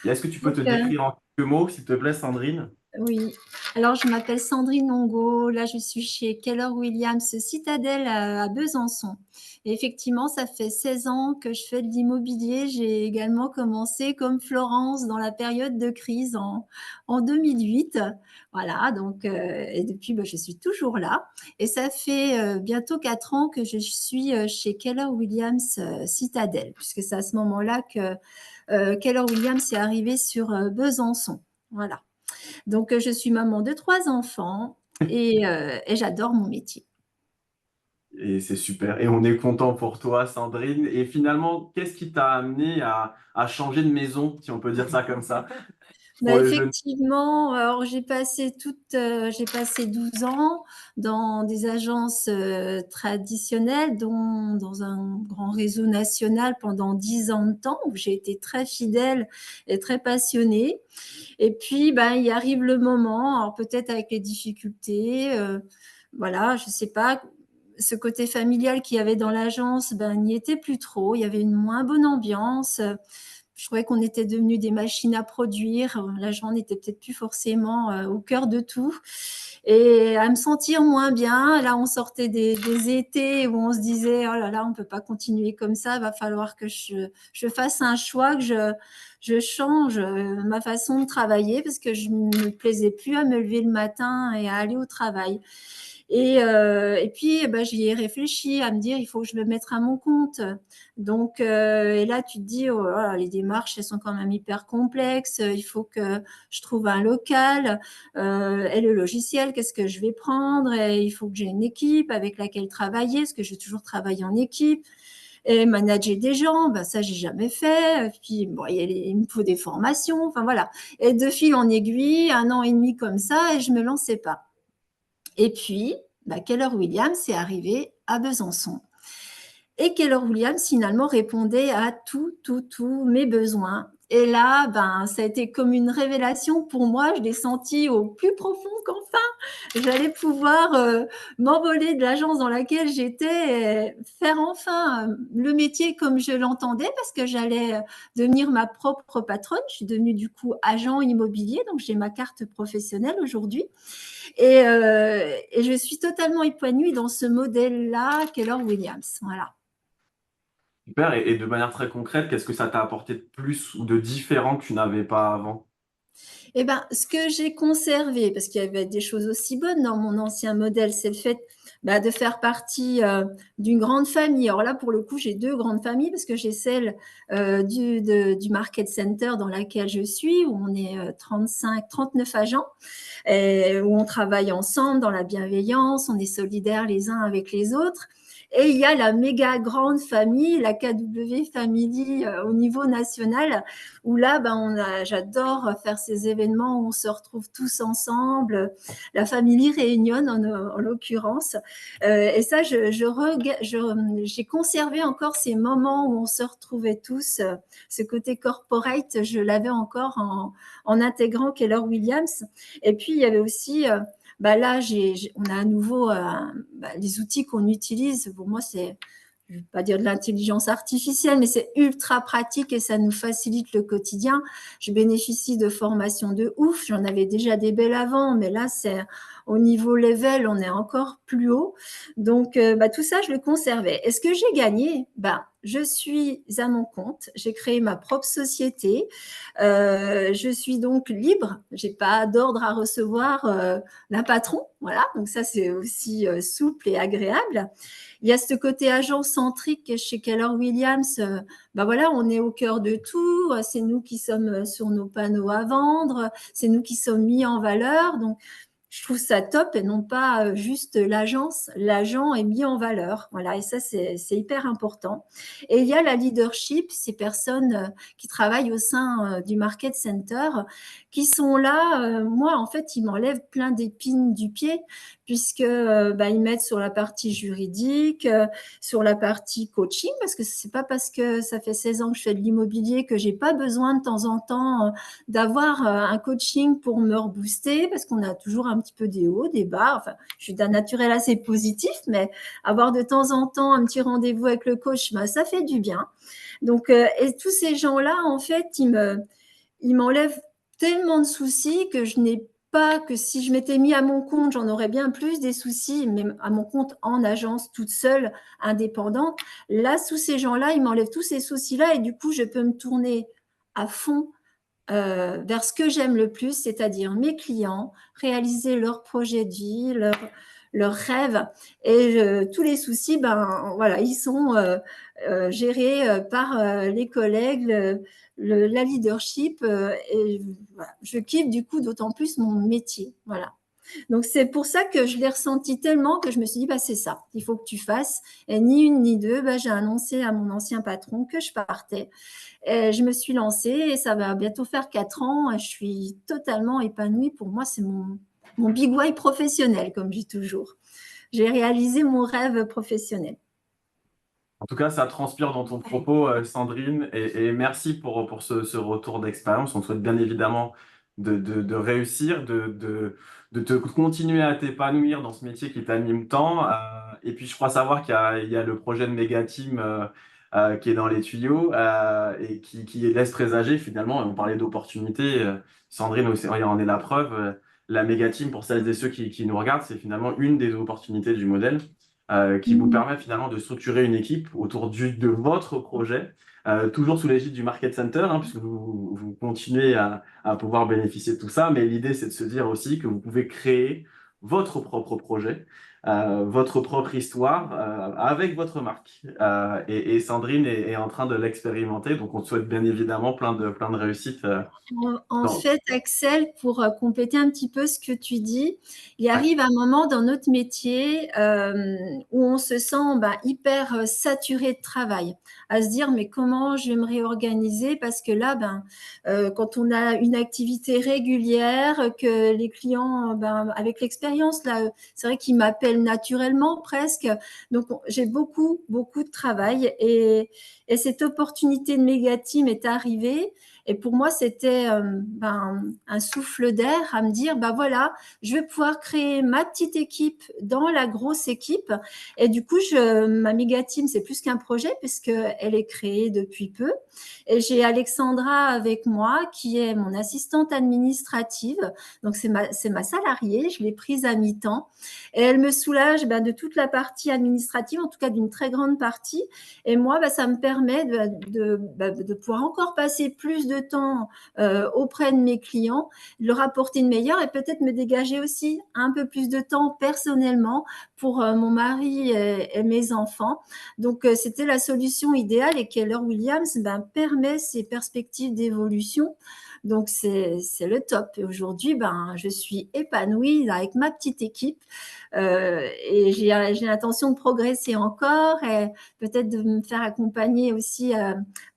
Et est-ce que tu peux te décrire en quelques mots, s'il te plaît, Sandrine? Oui, alors je m'appelle Sandrine Longo, là je suis chez Keller Williams Citadel à Besançon. Et effectivement, ça fait 16 ans que je fais de l'immobilier. J'ai également commencé comme Florence dans la période de crise en 2008. Voilà, donc et depuis, je suis toujours là. Et ça fait bientôt 4 ans que je suis chez Keller Williams Citadel, puisque c'est à ce moment-là que Keller Williams est arrivé sur Besançon. Voilà. Donc, je suis maman de 3 enfants et j'adore mon métier. Et c'est super. Et on est content pour toi, Sandrine. Et finalement, qu'est-ce qui t'a amené à changer de maison, si on peut dire ça comme ça? Effectivement, alors j'ai passé 12 ans dans des agences traditionnelles, dont dans un grand réseau national pendant 10 ans de temps, où j'ai été très fidèle et très passionnée. Et puis, il arrive le moment, alors peut-être avec les difficultés, voilà, je ne sais pas, ce côté familial qu'il y avait dans l'agence, n'y était plus trop, il y avait une moins bonne ambiance. je trouvais qu'on était devenus des machines à produire. L'argent n'était peut-être plus forcément au cœur de tout. Et à me sentir moins bien. Là, on sortait des étés où on se disait, oh là là, on ne peut pas continuer comme ça, il va falloir que je fasse un choix, que je change ma façon de travailler parce que je ne me plaisais plus à me lever le matin et à aller au travail. Et puis, j'y ai réfléchi à me dire, il faut que je me mette à mon compte. Donc, et là, tu te dis, oh là là, les démarches, elles sont quand même hyper complexes. Il faut que je trouve un local. Et le logiciel, qu'est-ce que je vais prendre? Et il faut que j'ai une équipe avec laquelle travailler, parce que j'ai toujours travaillé en équipe. Et manager des gens, ça, j'ai jamais fait. Puis, bon, il me faut des formations. Enfin, voilà. Et de fil en aiguille, 1 an et demi comme ça, et je me lançais pas. Et puis, Keller Williams est arrivé à Besançon. Et Keller Williams, finalement, répondait à tous mes besoins. Et là, ça a été comme une révélation pour moi. Je l'ai senti au plus profond qu'enfin, j'allais pouvoir m'envoler de l'agence dans laquelle j'étais et faire enfin le métier comme je l'entendais parce que j'allais devenir ma propre patronne. Je suis devenue du coup agent immobilier, donc j'ai ma carte professionnelle aujourd'hui. Et je suis totalement épanouie dans ce modèle-là, Keller Williams. Voilà. Super. Et de manière très concrète, qu'est-ce que ça t'a apporté de plus ou de différent que tu n'avais pas avant? Ce que j'ai conservé, parce qu'il y avait des choses aussi bonnes dans mon ancien modèle, c'est le fait de faire partie d'une grande famille. Alors là, pour le coup, j'ai 2 grandes familles parce que j'ai celle du Market Center dans laquelle je suis, où on est 39 agents, où on travaille ensemble dans la bienveillance, on est solidaires les uns avec les autres. Et il y a la méga grande famille, la KW Family au niveau national, où là, j'adore faire ces événements où on se retrouve tous ensemble, la famille réunion en l'occurrence. Et ça, j'ai conservé encore ces moments où on se retrouvait tous. Ce côté corporate, je l'avais encore en intégrant Keller Williams. Et puis, il y avait aussi là, on a à nouveau les outils qu'on utilise. Pour moi, c'est, je ne vais pas dire de l'intelligence artificielle, mais c'est ultra pratique et ça nous facilite le quotidien. Je bénéficie de formations de ouf. J'en avais déjà des belles avant, mais là, c'est au niveau level, on est encore plus haut. Donc, tout ça, je le conservais. Est-ce que j'ai gagné? Je suis à mon compte. J'ai créé ma propre société. Je suis donc libre. Je n'ai pas d'ordre à recevoir d'un patron. Voilà. Donc, ça, c'est aussi souple et agréable. Il y a ce côté agent centrique chez Keller Williams. Voilà, on est au cœur de tout. C'est nous qui sommes sur nos panneaux à vendre. C'est nous qui sommes mis en valeur. Donc, je trouve ça top et non pas juste l'agence. L'agent est mis en valeur. Voilà, et ça, c'est hyper important. Et il y a la leadership, ces personnes qui travaillent au sein du Market Center, qui sont là. Moi, en fait, ils m'enlèvent plein d'épines du pied, puisque ils mettent sur la partie juridique, sur la partie coaching, parce que c'est pas parce que ça fait 16 ans que je fais de l'immobilier que j'ai pas besoin de temps en temps d'avoir un coaching pour me rebooster, parce qu'on a toujours un petit peu des hauts, des bas. Enfin, je suis d'un naturel assez positif, mais avoir de temps en temps un petit rendez-vous avec le coach, ça fait du bien. Donc, et tous ces gens-là, en fait, ils m'enlèvent tellement de soucis que je n'ai pas, que si je m'étais mis à mon compte, j'en aurais bien plus des soucis, mais à mon compte en agence, toute seule, indépendante. Là, sous ces gens-là, ils m'enlèvent tous ces soucis-là et du coup, je peux me tourner à fond vers ce que j'aime le plus, c'est-à-dire mes clients, réaliser leurs projets de vie, leurs rêves. Et tous les soucis, voilà, ils sont gérés par les collègues, la leadership. Et voilà, je kiffe du coup d'autant plus mon métier. Voilà. Donc, c'est pour ça que je l'ai ressenti tellement que je me suis dit, c'est ça, il faut que tu fasses. Et ni une ni deux, j'ai annoncé à mon ancien patron que je partais. Et je me suis lancée et ça va bientôt faire 4 ans. Et je suis totalement épanouie. Pour moi, c'est mon big why professionnel, comme je dis toujours. J'ai réalisé mon rêve professionnel. En tout cas, ça transpire dans ton propos, Sandrine, et merci pour ce retour d'expérience. On te souhaite bien évidemment de réussir, de te continuer à t'épanouir dans ce métier qui t'anime tant. Et puis, je crois savoir qu'il y a le projet de Méga Team qui est dans les tuyaux et qui laisse présager finalement, on parlait d'opportunités, Sandrine aussi, en est la preuve, la méga team pour celles et ceux qui nous regardent, c'est finalement une des opportunités du modèle qui vous permet finalement de structurer une équipe autour de votre projet, toujours sous l'égide du Market Center, hein, puisque vous continuez à pouvoir bénéficier de tout ça, mais l'idée c'est de se dire aussi que vous pouvez créer votre propre projet, votre propre histoire avec votre marque. Et Sandrine est en train de l'expérimenter, donc on te souhaite bien évidemment plein de réussites. En fait, Axel, pour compléter un petit peu ce que tu dis, il Ouais. arrive un moment dans notre métier où on se sent hyper saturé de travail, à se dire mais comment je vais me réorganiser parce que là, quand on a une activité régulière, que les clients, avec l'expérience, là, c'est vrai qu'ils m'appellent naturellement presque. Donc, j'ai beaucoup, beaucoup de travail et cette opportunité de méga team est arrivée. Et pour moi, c'était un souffle d'air à me dire, voilà, je vais pouvoir créer ma petite équipe dans la grosse équipe. Et du coup, ma méga team, c'est plus qu'un projet puisqu'elle est créée depuis peu. Et j'ai Alexandra avec moi qui est mon assistante administrative. Donc, c'est ma salariée, je l'ai prise à mi-temps. Et elle me soulage de toute la partie administrative, en tout cas d'une très grande partie. Et moi, ça me permet de pouvoir encore passer plus de temps auprès de mes clients, de leur apporter une meilleure et peut-être me dégager aussi un peu plus de temps personnellement pour mon mari et mes enfants. Donc, c'était la solution idéale et Keller Williams permet ces perspectives d'évolution. Donc, c'est le top. Et aujourd'hui, je suis épanouie avec ma petite équipe et j'ai l'intention de progresser encore et peut-être de me faire accompagner aussi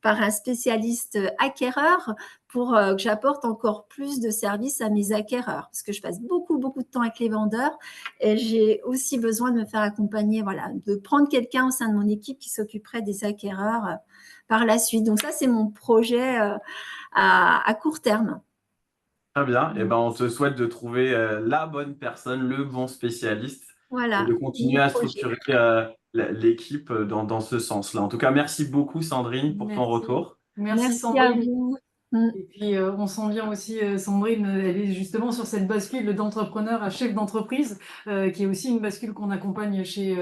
par un spécialiste acquéreur pour que j'apporte encore plus de services à mes acquéreurs parce que je passe beaucoup, beaucoup de temps avec les vendeurs et j'ai aussi besoin de me faire accompagner, de prendre quelqu'un au sein de mon équipe qui s'occuperait des acquéreurs par la suite. Donc ça, c'est mon projet à court terme. Très bien. Et on te souhaite de trouver la bonne personne, le bon spécialiste, et de continuer à structurer l'équipe dans ce sens-là. En tout cas, merci beaucoup, Sandrine, pour ton retour. Merci à Sandrine. vous. Et puis, on sent bien aussi, Sandrine, elle est justement sur cette bascule d'entrepreneur à chef d'entreprise, qui est aussi une bascule qu'on accompagne chez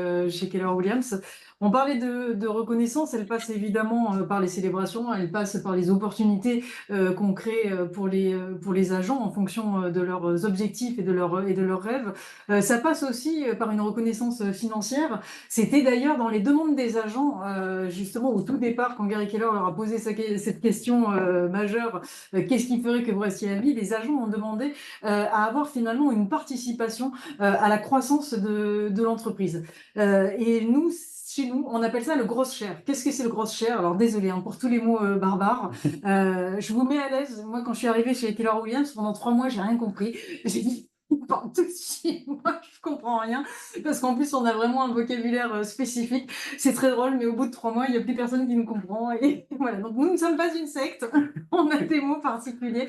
Keller Williams. On parlait de reconnaissance, elle passe évidemment par les célébrations, elle passe par les opportunités qu'on crée pour les agents en fonction de leurs objectifs et de leurs rêves. Ça passe aussi par une reconnaissance financière. C'était d'ailleurs dans les demandes des agents, justement au tout départ, quand Gary Keller leur a posé cette question majeure, qu'est-ce qui ferait que vous restiez à vie? Les agents ont demandé à avoir finalement une participation à la croissance de l'entreprise. Et nous, chez nous, on appelle ça le gross share. Qu'est-ce que c'est le gross share? Alors désolé pour tous les mots barbares. Je vous mets à l'aise. Moi, quand je suis arrivée chez Keller Williams, pendant 3 mois, j'ai rien compris. J'ai dit, parle tout de suite, moi je comprends rien, parce qu'en plus on a vraiment un vocabulaire spécifique. C'est très drôle, mais au bout de 3 mois, il n'y a plus personne qui nous comprend. Et voilà, donc nous ne sommes pas une secte, on a des mots particuliers.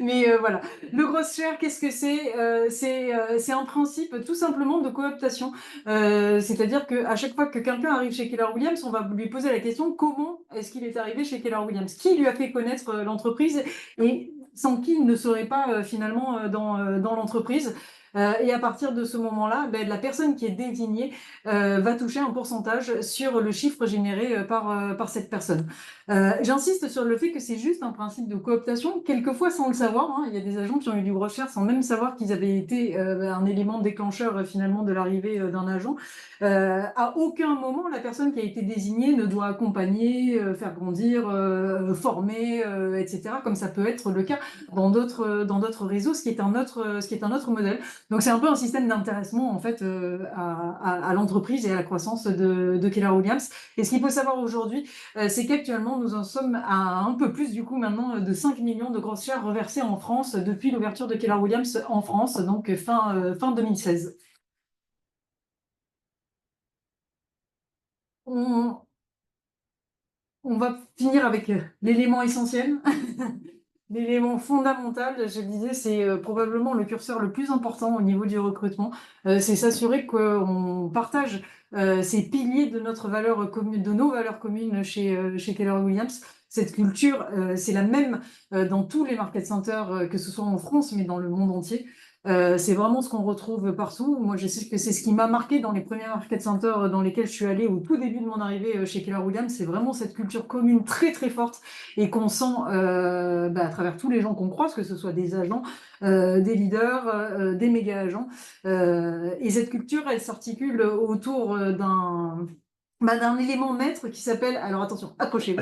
Mais voilà, le gross share, qu'est-ce que c'est? C'est un principe tout simplement de cooptation. C'est-à-dire qu'à chaque fois que quelqu'un arrive chez Keller Williams, on va lui poser la question comment est-ce qu'il est arrivé chez Keller Williams? Qui lui a fait connaître l'entreprise et sans qui il ne serait pas finalement dans l'entreprise. Et à partir de ce moment-là, la personne qui est désignée va toucher un pourcentage sur le chiffre généré par cette personne. J'insiste sur le fait que c'est juste un principe de cooptation, quelquefois sans le savoir. Hein, il y a des agents qui ont eu du gros share sans même savoir qu'ils avaient été un élément déclencheur finalement de l'arrivée d'un agent. À aucun moment, la personne qui a été désignée ne doit accompagner, faire grandir, former, etc., comme ça peut être le cas dans d'autres réseaux, ce qui est un autre modèle. Donc c'est un peu un système d'intéressement en fait à l'entreprise et à la croissance de Keller Williams. Et ce qu'il faut savoir aujourd'hui, c'est qu'actuellement nous en sommes à un peu plus du coup maintenant de 5 millions de gross shares reversés en France depuis l'ouverture de Keller Williams en France, donc fin 2016. On va finir avec l'élément essentiel. L'élément fondamental, je le disais, c'est probablement le curseur le plus important au niveau du recrutement. C'est s'assurer qu'on partage c'est pilier de notre valeur commune, de nos valeurs communes chez Keller Williams. Cette culture, c'est la même dans tous les market centers, que ce soit en France, mais dans le monde entier. C'est vraiment ce qu'on retrouve partout. Moi, je sais que c'est ce qui m'a marqué dans les premiers market centers dans lesquels je suis allée au tout début de mon arrivée chez Keller Williams. C'est vraiment cette culture commune très très forte et qu'on sent à travers tous les gens qu'on croise, que ce soit des agents, des leaders, des méga agents. Et cette culture, elle s'articule autour d'un élément maître qui s'appelle, alors attention, accrochez-vous,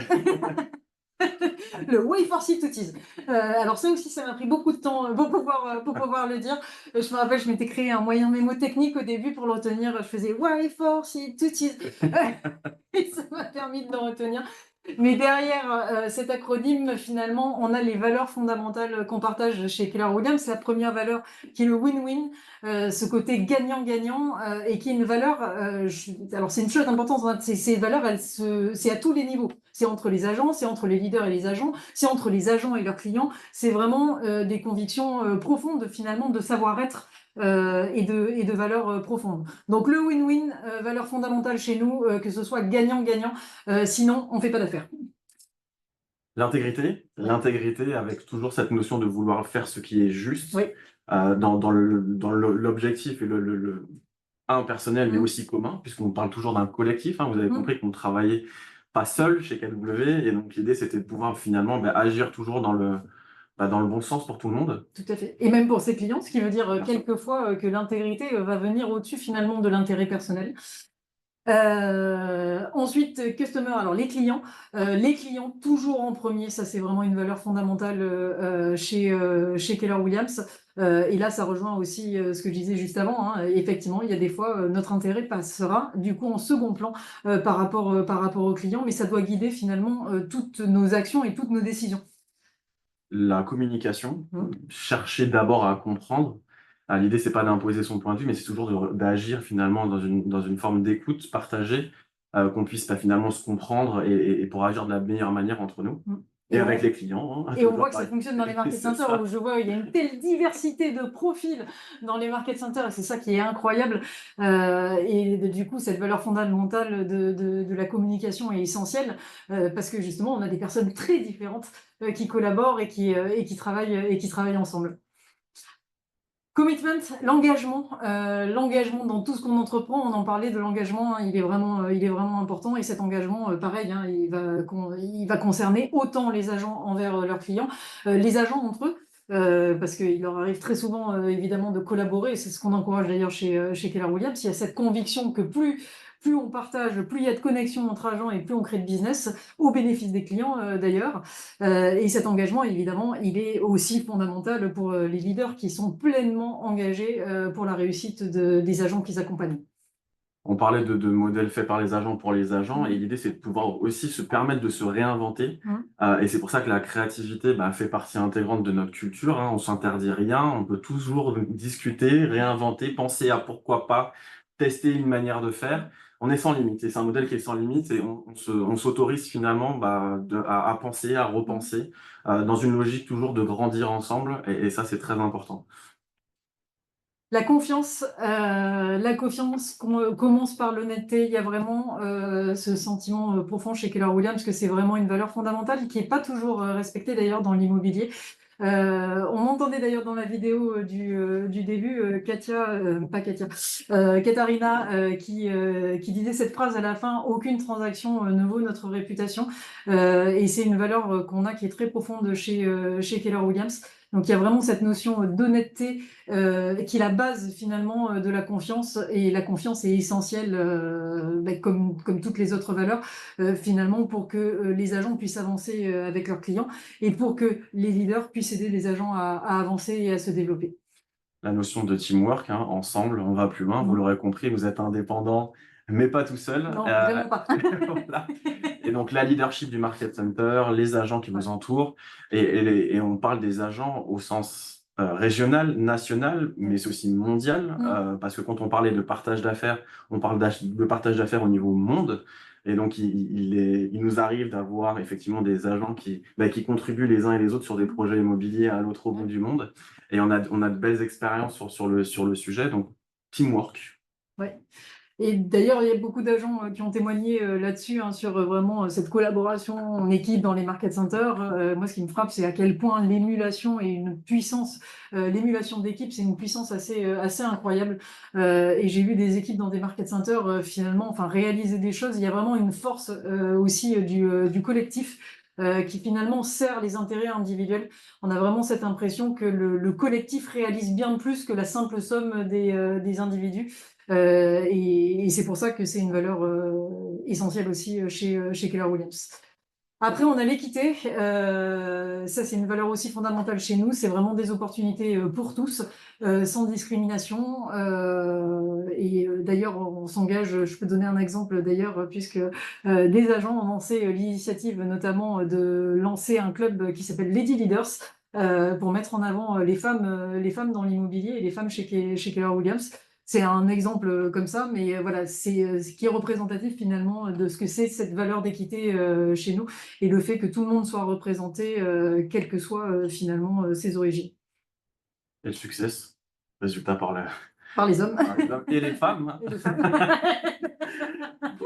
le way for C to tease. Alors ça aussi, ça m'a pris beaucoup de temps pour pouvoir le dire. Je me rappelle, je m'étais créé un moyen mémotechnique au début pour le retenir. Je faisais way for C to tease. Et ça m'a permis de le retenir. Mais derrière cet acronyme, finalement, on a les valeurs fondamentales qu'on partage chez Keller Williams. La première valeur qui est le win-win, ce côté gagnant-gagnant, et qui est une valeur, alors c'est une chose importante, hein, ces valeurs, c'est à tous les niveaux. C'est entre les agents, c'est entre les leaders et les agents, c'est entre les agents et leurs clients. C'est vraiment des convictions profondes, finalement, de savoir-être et de valeurs profondes. Donc le win-win, valeur fondamentale chez nous, que ce soit gagnant-gagnant, sinon on ne fait pas d'affaires. L'intégrité avec toujours cette notion de vouloir faire ce qui est juste, oui. Dans l'objectif et le personnel, mais aussi commun, puisqu'on parle toujours d'un collectif. Hein, vous avez compris qu'on ne travaillait pas seul chez KW, et donc l'idée c'était de pouvoir finalement agir toujours dans le bon sens pour tout le monde. Tout à fait. Et même pour ses clients, ce qui veut dire quelquefois que l'intégrité va venir au-dessus finalement de l'intérêt personnel. Ensuite, customer, alors les clients toujours en premier, ça c'est vraiment une valeur fondamentale chez Keller Williams. Et là, ça rejoint aussi ce que je disais juste avant. Hein. Effectivement, il y a des fois, notre intérêt passera du coup en second plan par rapport aux clients, mais ça doit guider finalement toutes nos actions et toutes nos décisions. La communication, chercher d'abord à comprendre. L'idée, c'est pas d'imposer son point de vue, mais c'est toujours d'agir finalement dans une forme d'écoute partagée, qu'on puisse finalement se comprendre et pour agir de la meilleure manière entre nous. Et avec les clients. Hein, et on voit que ça fonctionne dans les market centers où je vois il y a une telle diversité de profils dans les market centers et c'est ça qui est incroyable. Et du coup, cette valeur fondamentale de la communication est essentielle parce que justement, on a des personnes très différentes qui collaborent et qui travaillent ensemble. Commitment, l'engagement dans tout ce qu'on entreprend, on en parlait de l'engagement, hein, il est vraiment important et cet engagement, pareil, hein, il va concerner autant les agents envers leurs clients, les agents entre eux, parce qu'il leur arrive très souvent évidemment de collaborer, et c'est ce qu'on encourage d'ailleurs chez Keller Williams. Il y a cette conviction que plus on partage, plus il y a de connexion entre agents et plus on crée de business, au bénéfice des clients d'ailleurs. Et cet engagement, évidemment, il est aussi fondamental pour les leaders qui sont pleinement engagés pour la réussite des agents qu'ils accompagnent. On parlait de modèles faits par les agents pour les agents, et l'idée c'est de pouvoir aussi se permettre de se réinventer. Et c'est pour ça que la créativité fait partie intégrante de notre culture. Hein. On s'interdit rien, on peut toujours discuter, réinventer, penser à pourquoi pas tester une manière de faire. On est sans limite, et c'est un modèle qui est sans limite, et on s'autorise finalement à penser, à repenser, dans une logique toujours de grandir ensemble, et ça c'est très important. La confiance commence par l'honnêteté. Il y a vraiment ce sentiment profond chez Keller Williams que c'est vraiment une valeur fondamentale qui n'est pas toujours respectée d'ailleurs dans l'immobilier. On entendait d'ailleurs dans la vidéo du début Katharina qui disait cette phrase à la fin: aucune transaction ne vaut notre réputation. Et c'est une valeur qu'on a qui est très profonde chez Keller Williams. Donc il y a vraiment cette notion d'honnêteté qui est la base finalement de la confiance, et la confiance est essentielle comme toutes les autres valeurs finalement pour que les agents puissent avancer avec leurs clients et pour que les leaders puissent aider les agents à avancer et à se développer. La notion de teamwork, hein, ensemble, on va plus loin, vous l'aurez compris, vous êtes indépendant, mais pas tout seul. Non, vraiment pas. Voilà. Et donc, la leadership du market center, les agents qui vous entourent, et on parle des agents au sens régional, national, mais aussi mondial, parce que quand on parlait de partage d'affaires, on parle de partage d'affaires au niveau monde. Et donc, il nous arrive d'avoir effectivement des agents qui contribuent les uns et les autres sur des projets immobiliers à l'autre bout du monde. Et on a de belles expériences sur le sujet. Donc, teamwork. Ouais. Et d'ailleurs, il y a beaucoup d'agents qui ont témoigné là-dessus, hein, sur vraiment cette collaboration en équipe dans les market centers. Moi, ce qui me frappe, c'est à quel point l'émulation est une puissance. L'émulation d'équipe, c'est une puissance assez incroyable. Et j'ai vu des équipes dans des market centers finalement, enfin, réaliser des choses. Il y a vraiment une force aussi du collectif. Qui finalement sert les intérêts individuels. On a vraiment cette impression que le collectif réalise bien plus que la simple somme des individus. Et c'est pour ça que c'est une valeur essentielle aussi chez Keller Williams. Après, on a l'équité. Ça, c'est une valeur aussi fondamentale chez nous. C'est vraiment des opportunités pour tous, sans discrimination. Et d'ailleurs, on s'engage, je peux donner un exemple d'ailleurs, puisque des agents ont lancé l'initiative notamment de lancer un club qui s'appelle Lady Leaders, pour mettre en avant les femmes dans l'immobilier et les femmes chez Keller Williams. C'est un exemple comme ça, mais voilà, c'est ce qui est représentatif finalement de ce que c'est cette valeur d'équité chez nous et le fait que tout le monde soit représenté, quelles que soient finalement ses origines. Et le succès, résultat Par les hommes. par les hommes et les femmes. Et les femmes.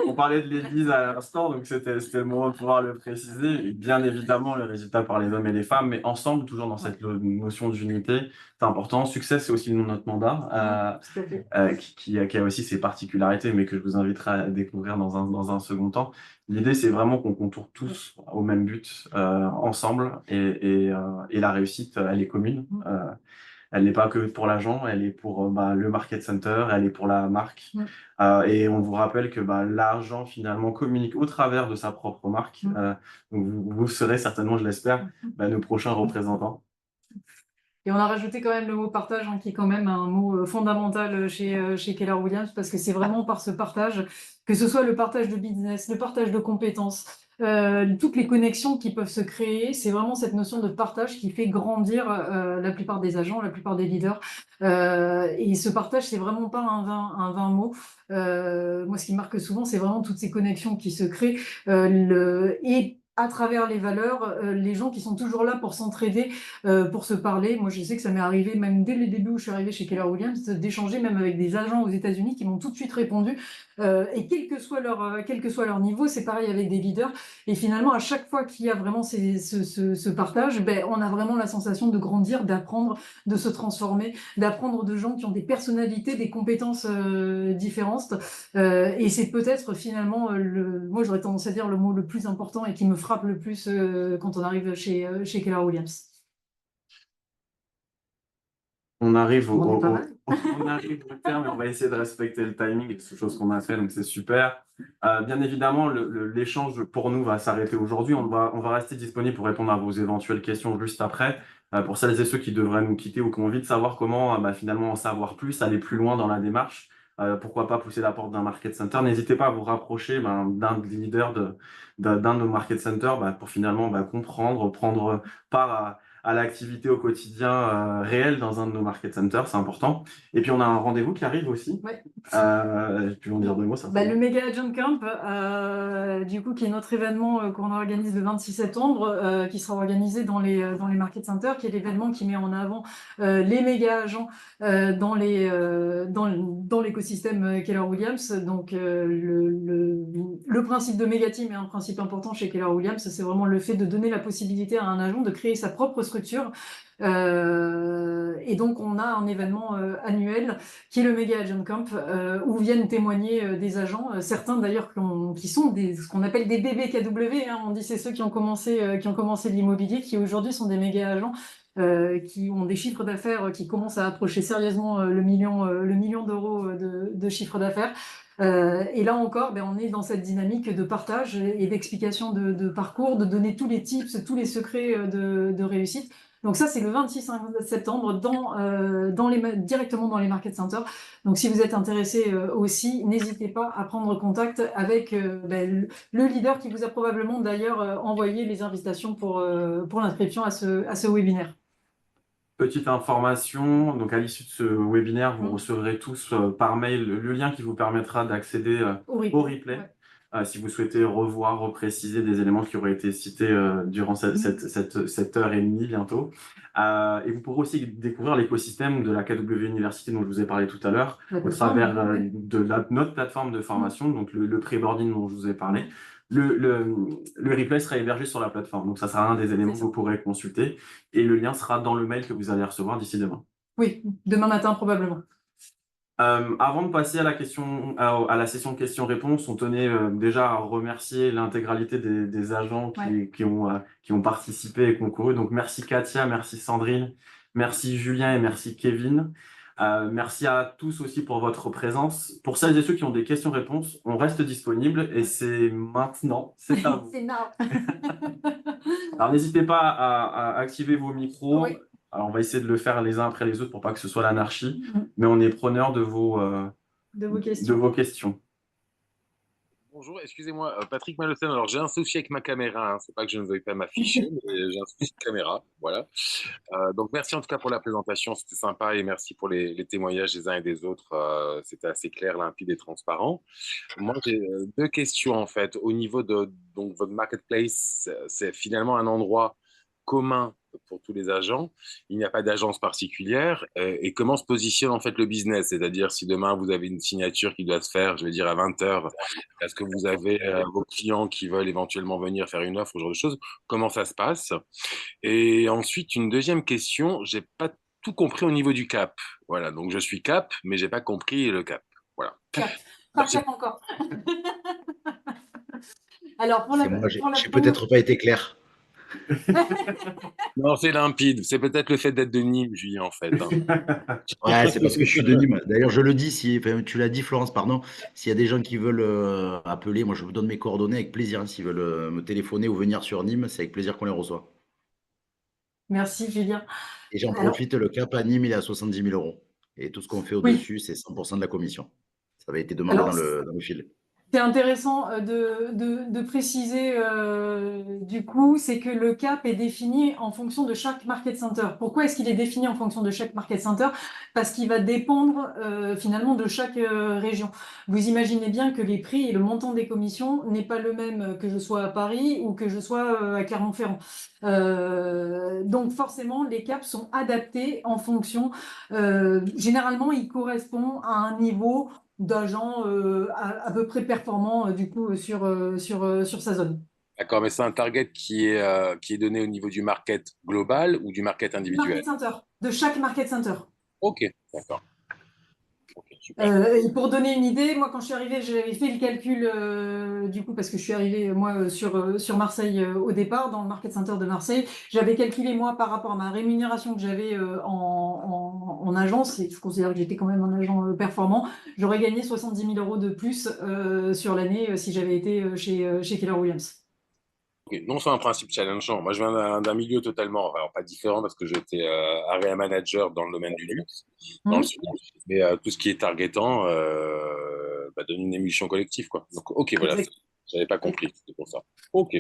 On parlait de l'Église à l'instant, donc c'était le moment de pouvoir le préciser. Et bien évidemment, le résultat par les hommes et les femmes, mais ensemble, toujours dans cette notion d'unité, c'est important. Succès, c'est aussi le nom de notre mandat, Tout à fait. qui a aussi ses particularités, mais que je vous inviterai à découvrir dans un second temps. L'idée, c'est vraiment qu'on contourne tous au même but, ensemble, et la réussite, elle est commune. Elle n'est pas que pour l'agent, elle est pour le market center, elle est pour la marque. Et on vous rappelle que l'argent finalement communique au travers de sa propre marque. Donc vous serez certainement, je l'espère, nos prochains représentants. Et on a rajouté quand même le mot partage, hein, qui est quand même un mot fondamental chez Keller Williams, parce que c'est vraiment par ce partage, que ce soit le partage de business, le partage de compétences, toutes les connexions qui peuvent se créer, c'est vraiment cette notion de partage qui fait grandir la plupart des agents, la plupart des leaders. Et ce partage, c'est vraiment pas un vain mot. Moi, ce qui marque souvent, c'est vraiment toutes ces connexions qui se créent. Et à travers les valeurs, les gens qui sont toujours là pour s'entraider, pour se parler. Moi, je sais que ça m'est arrivé, même dès le début où je suis arrivée chez Keller Williams, d'échanger même avec des agents aux États-Unis qui m'ont tout de suite répondu. Et quel que soit leur niveau, c'est pareil avec des leaders. Et finalement, à chaque fois qu'il y a vraiment ce partage, on a vraiment la sensation de grandir, d'apprendre, de se transformer, d'apprendre de gens qui ont des personnalités, des compétences différentes. Et c'est peut-être finalement, moi j'aurais tendance à dire le mot le plus important et qui me frappe le plus quand on arrive chez Keller Williams. On arrive On est pas mal. on arrive au terme et on va essayer de respecter le timing, c'est chose qu'on a fait, donc c'est super. Bien évidemment, l'échange pour nous va s'arrêter aujourd'hui. On va rester disponible pour répondre à vos éventuelles questions juste après. Pour celles et ceux qui devraient nous quitter ou qui ont envie de savoir comment finalement en savoir plus, aller plus loin dans la démarche, pourquoi pas pousser la porte d'un market center, n'hésitez pas à vous rapprocher d'un des leaders d'un de nos market centers pour finalement comprendre, prendre part à l'activité au quotidien réel dans un de nos market centers, c'est important. Et puis on a un rendez-vous qui arrive aussi. Ouais. Tu veux en dire deux mots, ça Le Mega Agent Camp, du coup, qui est notre événement qu'on organise le 26 septembre, qui sera organisé dans les market centers, qui est l'événement qui met en avant les méga agents dans l'écosystème Keller Williams. Donc, le principe de Mega Team est un principe important chez Keller Williams. C'est vraiment le fait de donner la possibilité à un agent de créer sa propre structure. Et donc, on a un événement annuel qui est le Mega Agent Camp, où viennent témoigner des agents, certains d'ailleurs qui sont ce qu'on appelle des bébés KW, hein, on dit c'est ceux qui ont commencé l'immobilier, qui aujourd'hui sont des méga agents, qui ont des chiffres d'affaires qui commencent à approcher sérieusement le million d'euros de chiffre d'affaires. Et là encore, on est dans cette dynamique de partage et d'explication de parcours, de donner tous les tips, tous les secrets de réussite. Donc ça, c'est le 26 septembre directement dans les market centers. Donc si vous êtes intéressé aussi, n'hésitez pas à prendre contact avec le leader qui vous a probablement d'ailleurs envoyé les invitations pour l'inscription à ce webinaire. Petite information, donc à l'issue de ce webinaire, vous recevrez tous par mail le lien qui vous permettra d'accéder au replay. si vous souhaitez revoir, repréciser des éléments qui auraient été cités durant cette heure et demie bientôt. Et vous pourrez aussi découvrir l'écosystème de la KW Université dont je vous ai parlé tout à l'heure, au travers notre plateforme de formation, donc le pré-boarding dont je vous ai parlé. Le replay sera hébergé sur la plateforme, donc ça sera un des éléments que vous pourrez consulter, et le lien sera dans le mail que vous allez recevoir d'ici demain. Oui, demain matin probablement. Avant de passer à la session questions-réponses, on tenait déjà à remercier l'intégralité des agents qui ont participé et concouru. Donc merci Katia, merci Sandrine, merci Julien et merci Kevin. Merci à tous aussi pour votre présence. Pour celles et ceux qui ont des questions-réponses, on reste disponible et c'est maintenant, c'est à vous. C'est now. Alors n'hésitez pas à activer vos micros. Oui. Alors on va essayer de le faire les uns après les autres pour pas que ce soit l'anarchie, mais on est preneur de vos questions. Bonjour, excusez-moi, Patrick Malocène. Alors, j'ai un souci avec ma caméra. Hein. C'est pas que je ne veuille pas m'afficher, mais j'ai un souci de caméra. Voilà. Donc, merci en tout cas pour la présentation. C'était sympa et merci pour les témoignages des uns et des autres. C'était assez clair, limpide et transparent. Moi, j'ai deux questions en fait. Au niveau de donc, votre marketplace, c'est finalement un endroit commun pour tous les agents. Il n'y a pas d'agence particulière. Et comment se positionne en fait le business? C'est-à-dire si demain vous avez une signature qui doit se faire, je vais dire à 20h, est-ce que vous avez vos clients qui veulent éventuellement venir faire une offre, ce genre de choses? Comment ça se passe? Et ensuite, une deuxième question, j'ai pas tout compris au niveau du cap. Voilà, donc je suis cap, mais j'ai pas compris le cap. Voilà. Pas cap encore. Alors, C'est moi, j'ai peut-être pas été clair. Non, c'est limpide. C'est peut-être le fait d'être de Nîmes, Julien, en fait. Hein. Ouais, c'est parce que je suis de Nîmes. D'ailleurs, je le dis, enfin, tu l'as dit, Florence, pardon. S'il y a des gens qui veulent appeler, moi, je vous donne mes coordonnées avec plaisir. Hein, s'ils veulent me téléphoner ou venir sur Nîmes, c'est avec plaisir qu'on les reçoit. Merci, Julien. Et j'en profite, le cap à Nîmes, il est à 70 000 €. Et tout ce qu'on fait au-dessus, c'est 100% de la commission. Ça avait été demandé dans le fil. C'est intéressant de préciser du coup, c'est que le cap est défini en fonction de chaque market center. Pourquoi est-ce qu'il est défini en fonction de chaque market center? Parce qu'il va dépendre finalement de chaque région. Vous imaginez bien que les prix et le montant des commissions n'est pas le même que je sois à Paris ou que je sois à Clermont-Ferrand. Donc forcément, les caps sont adaptés en fonction. Généralement, ils correspondent à un niveau d'agents à peu près performants du coup sur sa zone. D'accord, mais c'est un target qui est donné au niveau du market global ou du market individuel? Market center, de chaque market center. Ok, d'accord. Et pour donner une idée, moi quand je suis arrivée, j'avais fait le calcul du coup parce que je suis arrivée moi sur Marseille au départ, dans le market center de Marseille. J'avais calculé moi par rapport à ma rémunération que j'avais en agence, et je considère que j'étais quand même un agent performant. J'aurais gagné 70 000 € de plus sur l'année si j'avais été chez Keller Williams. Okay. Non, c'est un principe challengeant. Moi, je viens d'un milieu totalement, alors pas différent parce que j'étais area manager dans le domaine du luxe, dans le sud. Mais tout ce qui est targetant donne une émulsion collective, quoi. Donc, ok, voilà, j'avais pas compris, c'est pour ça. Ok.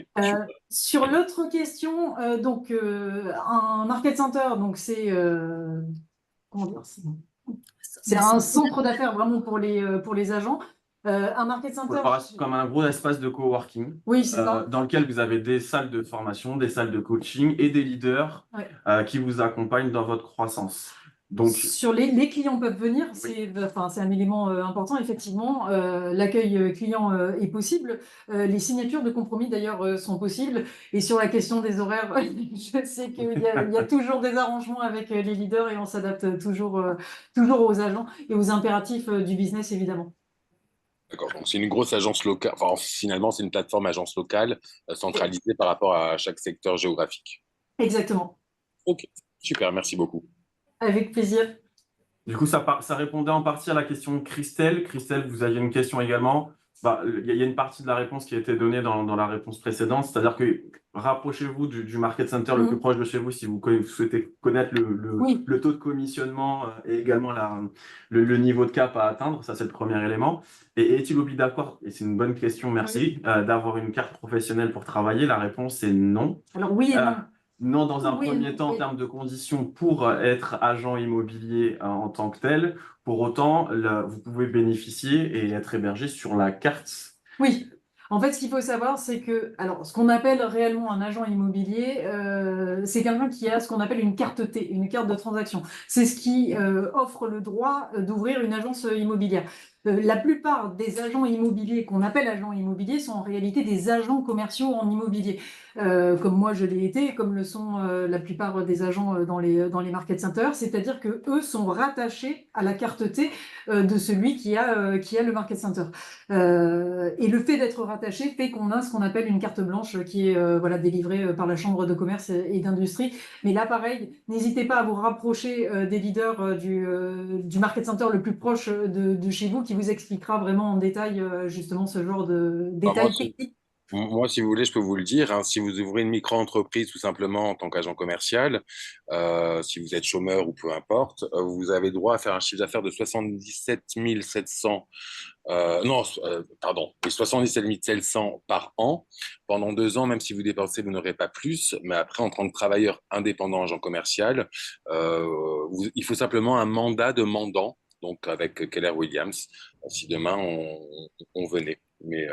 Sur l'autre question, donc un market center, donc c'est comment dire, c'est un centre d'affaires vraiment pour les agents. Un market center comme un gros espace de coworking, oui, c'est ça. Dans lequel vous avez des salles de formation, des salles de coaching et des leaders qui vous accompagnent dans votre croissance. Donc, sur les clients peuvent venir, c'est un élément important, effectivement. L'accueil client est possible. Les signatures de compromis, d'ailleurs, sont possibles. Et sur la question des horaires, je sais qu'il y a toujours des arrangements avec les leaders et on s'adapte toujours aux agents et aux impératifs du business, évidemment. D'accord, donc c'est une grosse agence locale, enfin finalement c'est une plateforme agence locale centralisée par rapport à chaque secteur géographique. Exactement. Ok, super, merci beaucoup. Avec plaisir. Du coup, ça répondait en partie à la question de Christelle. Christelle, vous aviez une question également. Il y a une partie de la réponse qui a été donnée dans la réponse précédente, c'est-à-dire que rapprochez-vous du market center le plus proche de chez vous si vous souhaitez connaître le taux de commissionnement et également le niveau de cap à atteindre. Ça, c'est le premier élément. Et est-il obligatoire, et c'est une bonne question, merci, d'avoir une carte professionnelle pour travailler? La réponse est non. Alors oui et non. Non, dans un premier temps, en termes de conditions pour être agent immobilier en tant que tel. Pour autant, vous pouvez bénéficier et être hébergé sur la carte. Oui. En fait, ce qu'il faut savoir, c'est que, alors, ce qu'on appelle réellement un agent immobilier, c'est quelqu'un qui a ce qu'on appelle une carte T, une carte de transaction. C'est ce qui offre le droit d'ouvrir une agence immobilière. La plupart des agents immobiliers qu'on appelle agents immobiliers sont en réalité des agents commerciaux en immobilier. Comme moi je l'ai été, comme le sont la plupart des agents dans les market centers, c'est-à-dire que eux sont rattachés à la carte T de celui qui a le market center. Et le fait d'être rattaché fait qu'on a ce qu'on appelle une carte blanche qui est voilà, délivrée par la Chambre de commerce et d'industrie. Mais là, pareil, n'hésitez pas à vous rapprocher des leaders du market center le plus proche de chez vous qui vous expliquera vraiment en détail justement ce genre de Bah, moi, détails techniques. moi, si vous voulez, je peux vous le dire, hein, si vous ouvrez une micro-entreprise tout simplement en tant qu'agent commercial, si vous êtes chômeur ou peu importe, vous avez droit à faire un chiffre d'affaires de 77 700, non, pardon, et 77 700 par an pendant 2 ans, même si vous dépensez, vous n'aurez pas plus. Mais après, en tant que travailleur indépendant agent commercial, il faut simplement un mandat de mandant, donc avec Keller Williams, si demain on venait. Mais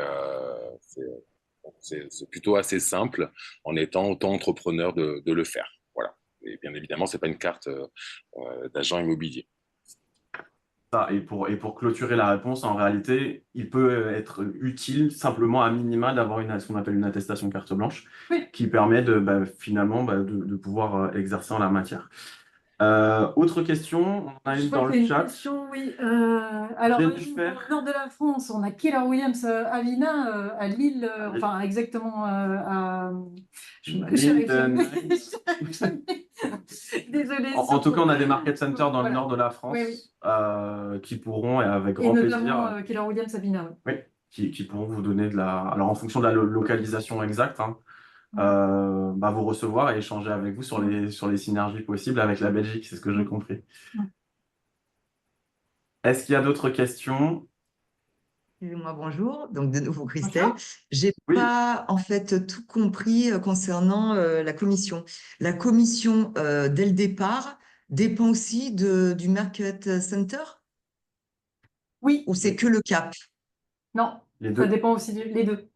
c'est plutôt assez simple en étant auto-entrepreneur de le faire. Voilà. Et bien évidemment, c'est pas une carte d'agent immobilier. Et pour clôturer la réponse, en réalité, il peut être utile simplement à minima d'avoir ce qu'on appelle une attestation carte blanche Oui. qui permet finalement de pouvoir exercer en la matière. Autre question, on a Je une vois dans qu'il y a le une chat. question, oui. Alors, dans Jennifer. le nord de la France, on a Keller Williams Avina à Lille, enfin exactement à. Lille, Désolée. En tout cas, on a des market centers dans le Voilà. nord de la France Oui, qui pourront, et avec Et grand notamment plaisir, Keller Williams Avina. oui, qui pourront vous donner alors en fonction de la localisation exacte, hein, vous recevoir et échanger avec vous sur les synergies possibles avec la Belgique, c'est ce que j'ai compris. Est-ce qu'il y a d'autres questions? Excusez-moi, bonjour. Donc, de nouveau, Christelle. Bonjour. J'ai Oui. pas, en fait, tout compris concernant la commission. La commission, dès le départ, dépend aussi du Market Center Oui, ou c'est que le cap? non, Les ça deux. dépend aussi les deux.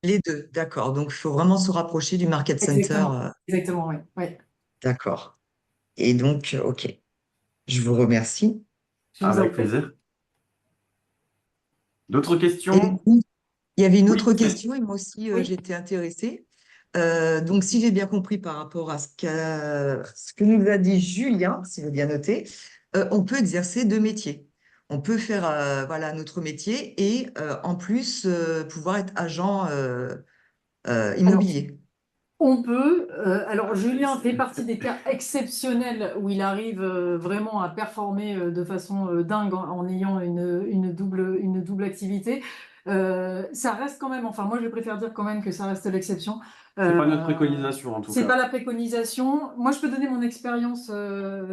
Les deux, d'accord. Donc, il faut vraiment se rapprocher du Market Center. Exactement, exactement, oui. Oui. D'accord. Et donc, OK. Je vous remercie. Je vous en Avec prie. plaisir. D'autres Et questions? il y avait une Oui, autre question et moi aussi, Oui. j'étais intéressée. Donc, si j'ai bien compris par rapport à ce que nous a dit Julien, si j'ai bien noté, on peut exercer deux métiers. On peut faire voilà, notre métier et en plus pouvoir être agent Alors, immobilier. on peut. Alors, Julien fait partie des cas exceptionnels où il arrive vraiment à performer de façon dingue en ayant une double activité. Ça reste quand même, enfin, moi, je préfère dire quand même que ça reste l'exception. C'est pas notre préconisation en tout C'est cas. pas la préconisation. Moi, je peux donner mon expérience.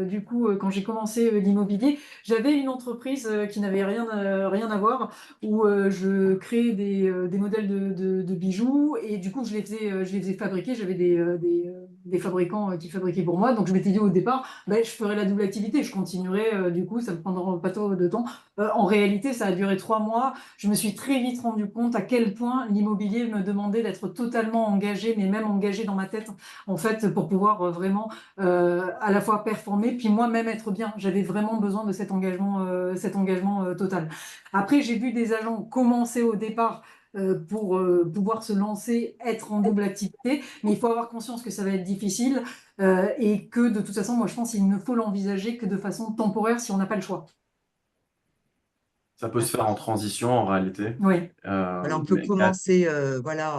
Du coup, quand j'ai commencé l'immobilier, j'avais une entreprise qui n'avait rien à voir, où je créais des modèles de bijoux et du coup, je les faisais fabriquer. J'avais des fabricants qui fabriquaient pour moi. Donc, je m'étais dit au départ, je ferai la double activité. Je continuerai. Du coup, ça me prendra pas trop de temps. En réalité, ça a duré 3 mois. Je me suis très vite rendu compte à quel point l'immobilier me demandait d'être totalement engagé, mais même engagé dans ma tête, en fait, pour pouvoir vraiment à la fois performer, puis moi-même être bien. J'avais vraiment besoin de cet engagement total. Après, j'ai vu des agents commencer au départ pour pouvoir se lancer, être en double activité, mais il faut avoir conscience que ça va être difficile et que de toute façon, moi, je pense qu'il ne faut l'envisager que de façon temporaire si on n'a pas le choix. Ça peut se faire en transition en réalité. Oui. Voilà, on peut Mais commencer voilà,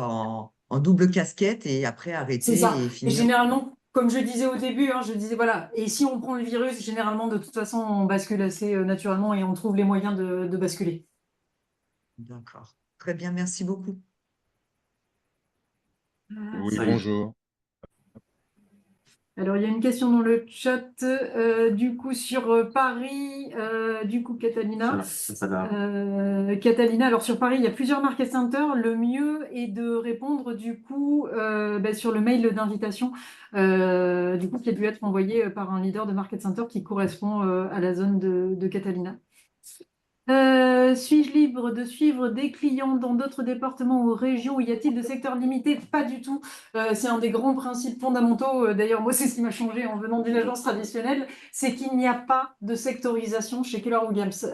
en double casquette et après C'est arrêter ça. et Et finir. généralement, comme je disais au début, je disais voilà, et si on prend le virus, généralement, de toute façon, on bascule assez naturellement et on trouve les moyens de basculer. D'accord. Très bien, merci beaucoup. Oui, Ça y est. bonjour. Alors, il y a une question dans le chat, du coup, sur Paris, du coup, Catalina. Catalina, alors sur Paris, il y a plusieurs market centers. Le mieux est de répondre, du coup, sur le mail d'invitation, du coup, qui a dû être envoyé par un leader de market center qui correspond à la zone de Catalina. Suis-je libre de suivre des clients dans d'autres départements ou régions? Y a-t-il de secteurs limités? Pas du tout. C'est un des grands principes fondamentaux. D'ailleurs, moi, c'est ce qui m'a changé en venant d'une agence traditionnelle, c'est qu'il n'y a pas de sectorisation chez Keller Williams.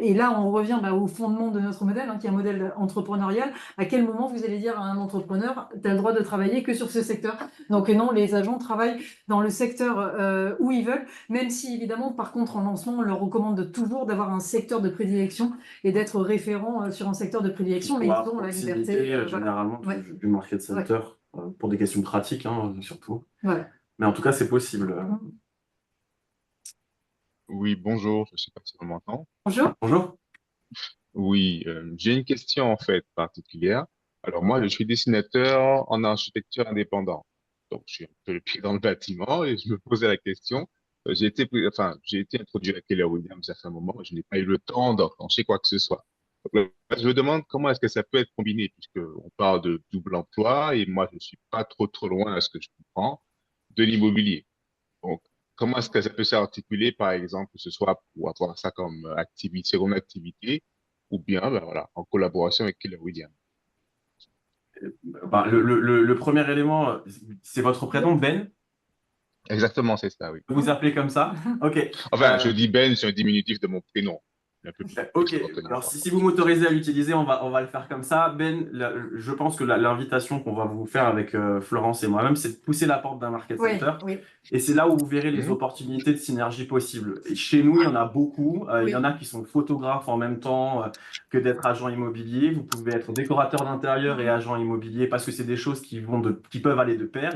Et là, on revient au fondement de notre modèle, qui est un modèle entrepreneurial. À quel moment vous allez dire à un entrepreneur, tu as le droit de travailler que sur ce secteur? Donc non, les agents travaillent dans le secteur où ils veulent, même si évidemment, par contre, en lancement, on leur recommande toujours d'avoir un secteur de prédilection et d'être référent sur un secteur de prédilection, mais ils ont la liberté. Généralement, Ouais. du market center, pour des questions pratiques, surtout. Voilà. Mais en tout cas, c'est possible. Oui, bonjour, je ne sais pas si on m'entend. Bonjour. Bonjour. Oui, j'ai une question en fait particulière. Alors moi, je suis dessinateur en architecture indépendant. Donc, je suis un peu le pied dans le bâtiment et je me posais la question. J'ai été introduit à Keller Williams à un moment, je n'ai pas eu le temps d'enclencher quoi que ce soit. Donc, je me demande comment est-ce que ça peut être combiné, puisque on parle de double emploi et moi, je ne suis pas trop loin à ce que je comprends de l'immobilier. Donc, comment est-ce que ça peut s'articuler, par exemple, que ce soit pour avoir ça comme activité, seconde activité, ou bien, ben voilà, en collaboration avec Keller Williams. Le premier élément, c'est votre prénom, Ben? Exactement, c'est ça, oui. Vous appelez comme ça? Ok. Enfin, je dis Ben, c'est un diminutif de mon prénom. Un peu plus Ok, alors si vous m'autorisez à l'utiliser, on va le faire comme ça. Ben, je pense que l'invitation qu'on va vous faire avec Florence et moi-même, c'est de pousser la porte d'un market center. Oui. Et c'est là où vous verrez les opportunités de synergie possibles. Et chez nous, il y en a beaucoup. Il y en a qui sont photographes en même temps que d'être agent immobilier. Vous pouvez être décorateur d'intérieur et agent immobilier parce que c'est des choses qui peuvent aller de pair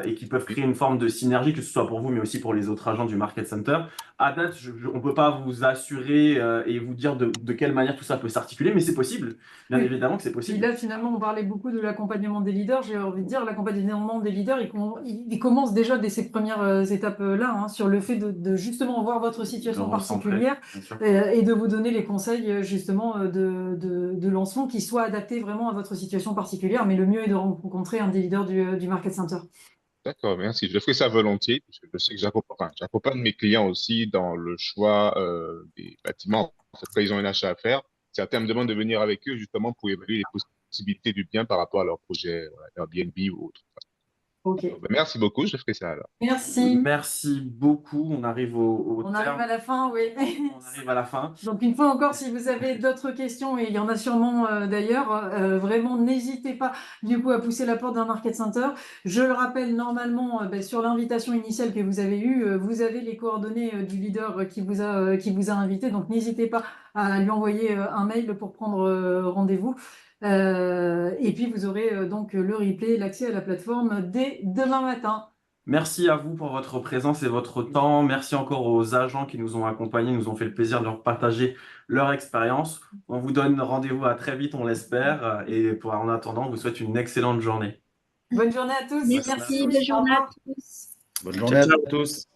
et qui peuvent créer une forme de synergie, que ce soit pour vous, mais aussi pour les autres agents du market center. À date, on ne peut pas vous assurer et vous dire de quelle manière tout ça peut s'articuler, mais c'est possible. Bien évidemment que c'est possible. Et là, finalement, on parlait beaucoup de l'accompagnement des leaders. J'ai envie de dire, l'accompagnement des leaders, il commence déjà dès ces premières étapes-là, sur le fait de justement voir votre situation particulière et de vous donner les conseils justement de lancement qui soient adaptés vraiment à votre situation particulière. Mais le mieux est de rencontrer un des leaders du Market Center. D'accord, merci. Je ferai ça volontiers, puisque je sais que j'accompagne mes clients aussi dans le choix des bâtiments. Quand ils ont un achat à faire, certains me demandent de venir avec eux justement pour évaluer les possibilités du bien par rapport à leur projet Airbnb ou autre. Ok. Donc, merci beaucoup, je ferai ça alors. Merci. Merci beaucoup. On arrive au On terme. arrive à la fin, oui. On arrive à la fin. Donc une fois encore, si vous avez d'autres questions, et il y en a sûrement d'ailleurs, vraiment n'hésitez pas du coup à pousser la porte d'un market center. Je le rappelle, normalement, sur l'invitation initiale que vous avez eue, vous avez les coordonnées du leader qui vous a invité. Donc n'hésitez pas à lui envoyer un mail pour prendre rendez-vous. Et puis vous aurez donc le replay, l'accès à la plateforme dès demain matin. Merci à vous pour votre présence et votre temps. Merci encore aux agents qui nous ont accompagnés, nous ont fait le plaisir de leur partager leur expérience. On vous donne rendez-vous à très vite, on l'espère. Et en attendant, on vous souhaite une excellente journée. Bonne journée à tous. Merci, bonne journée à tous. Bonne journée à tous.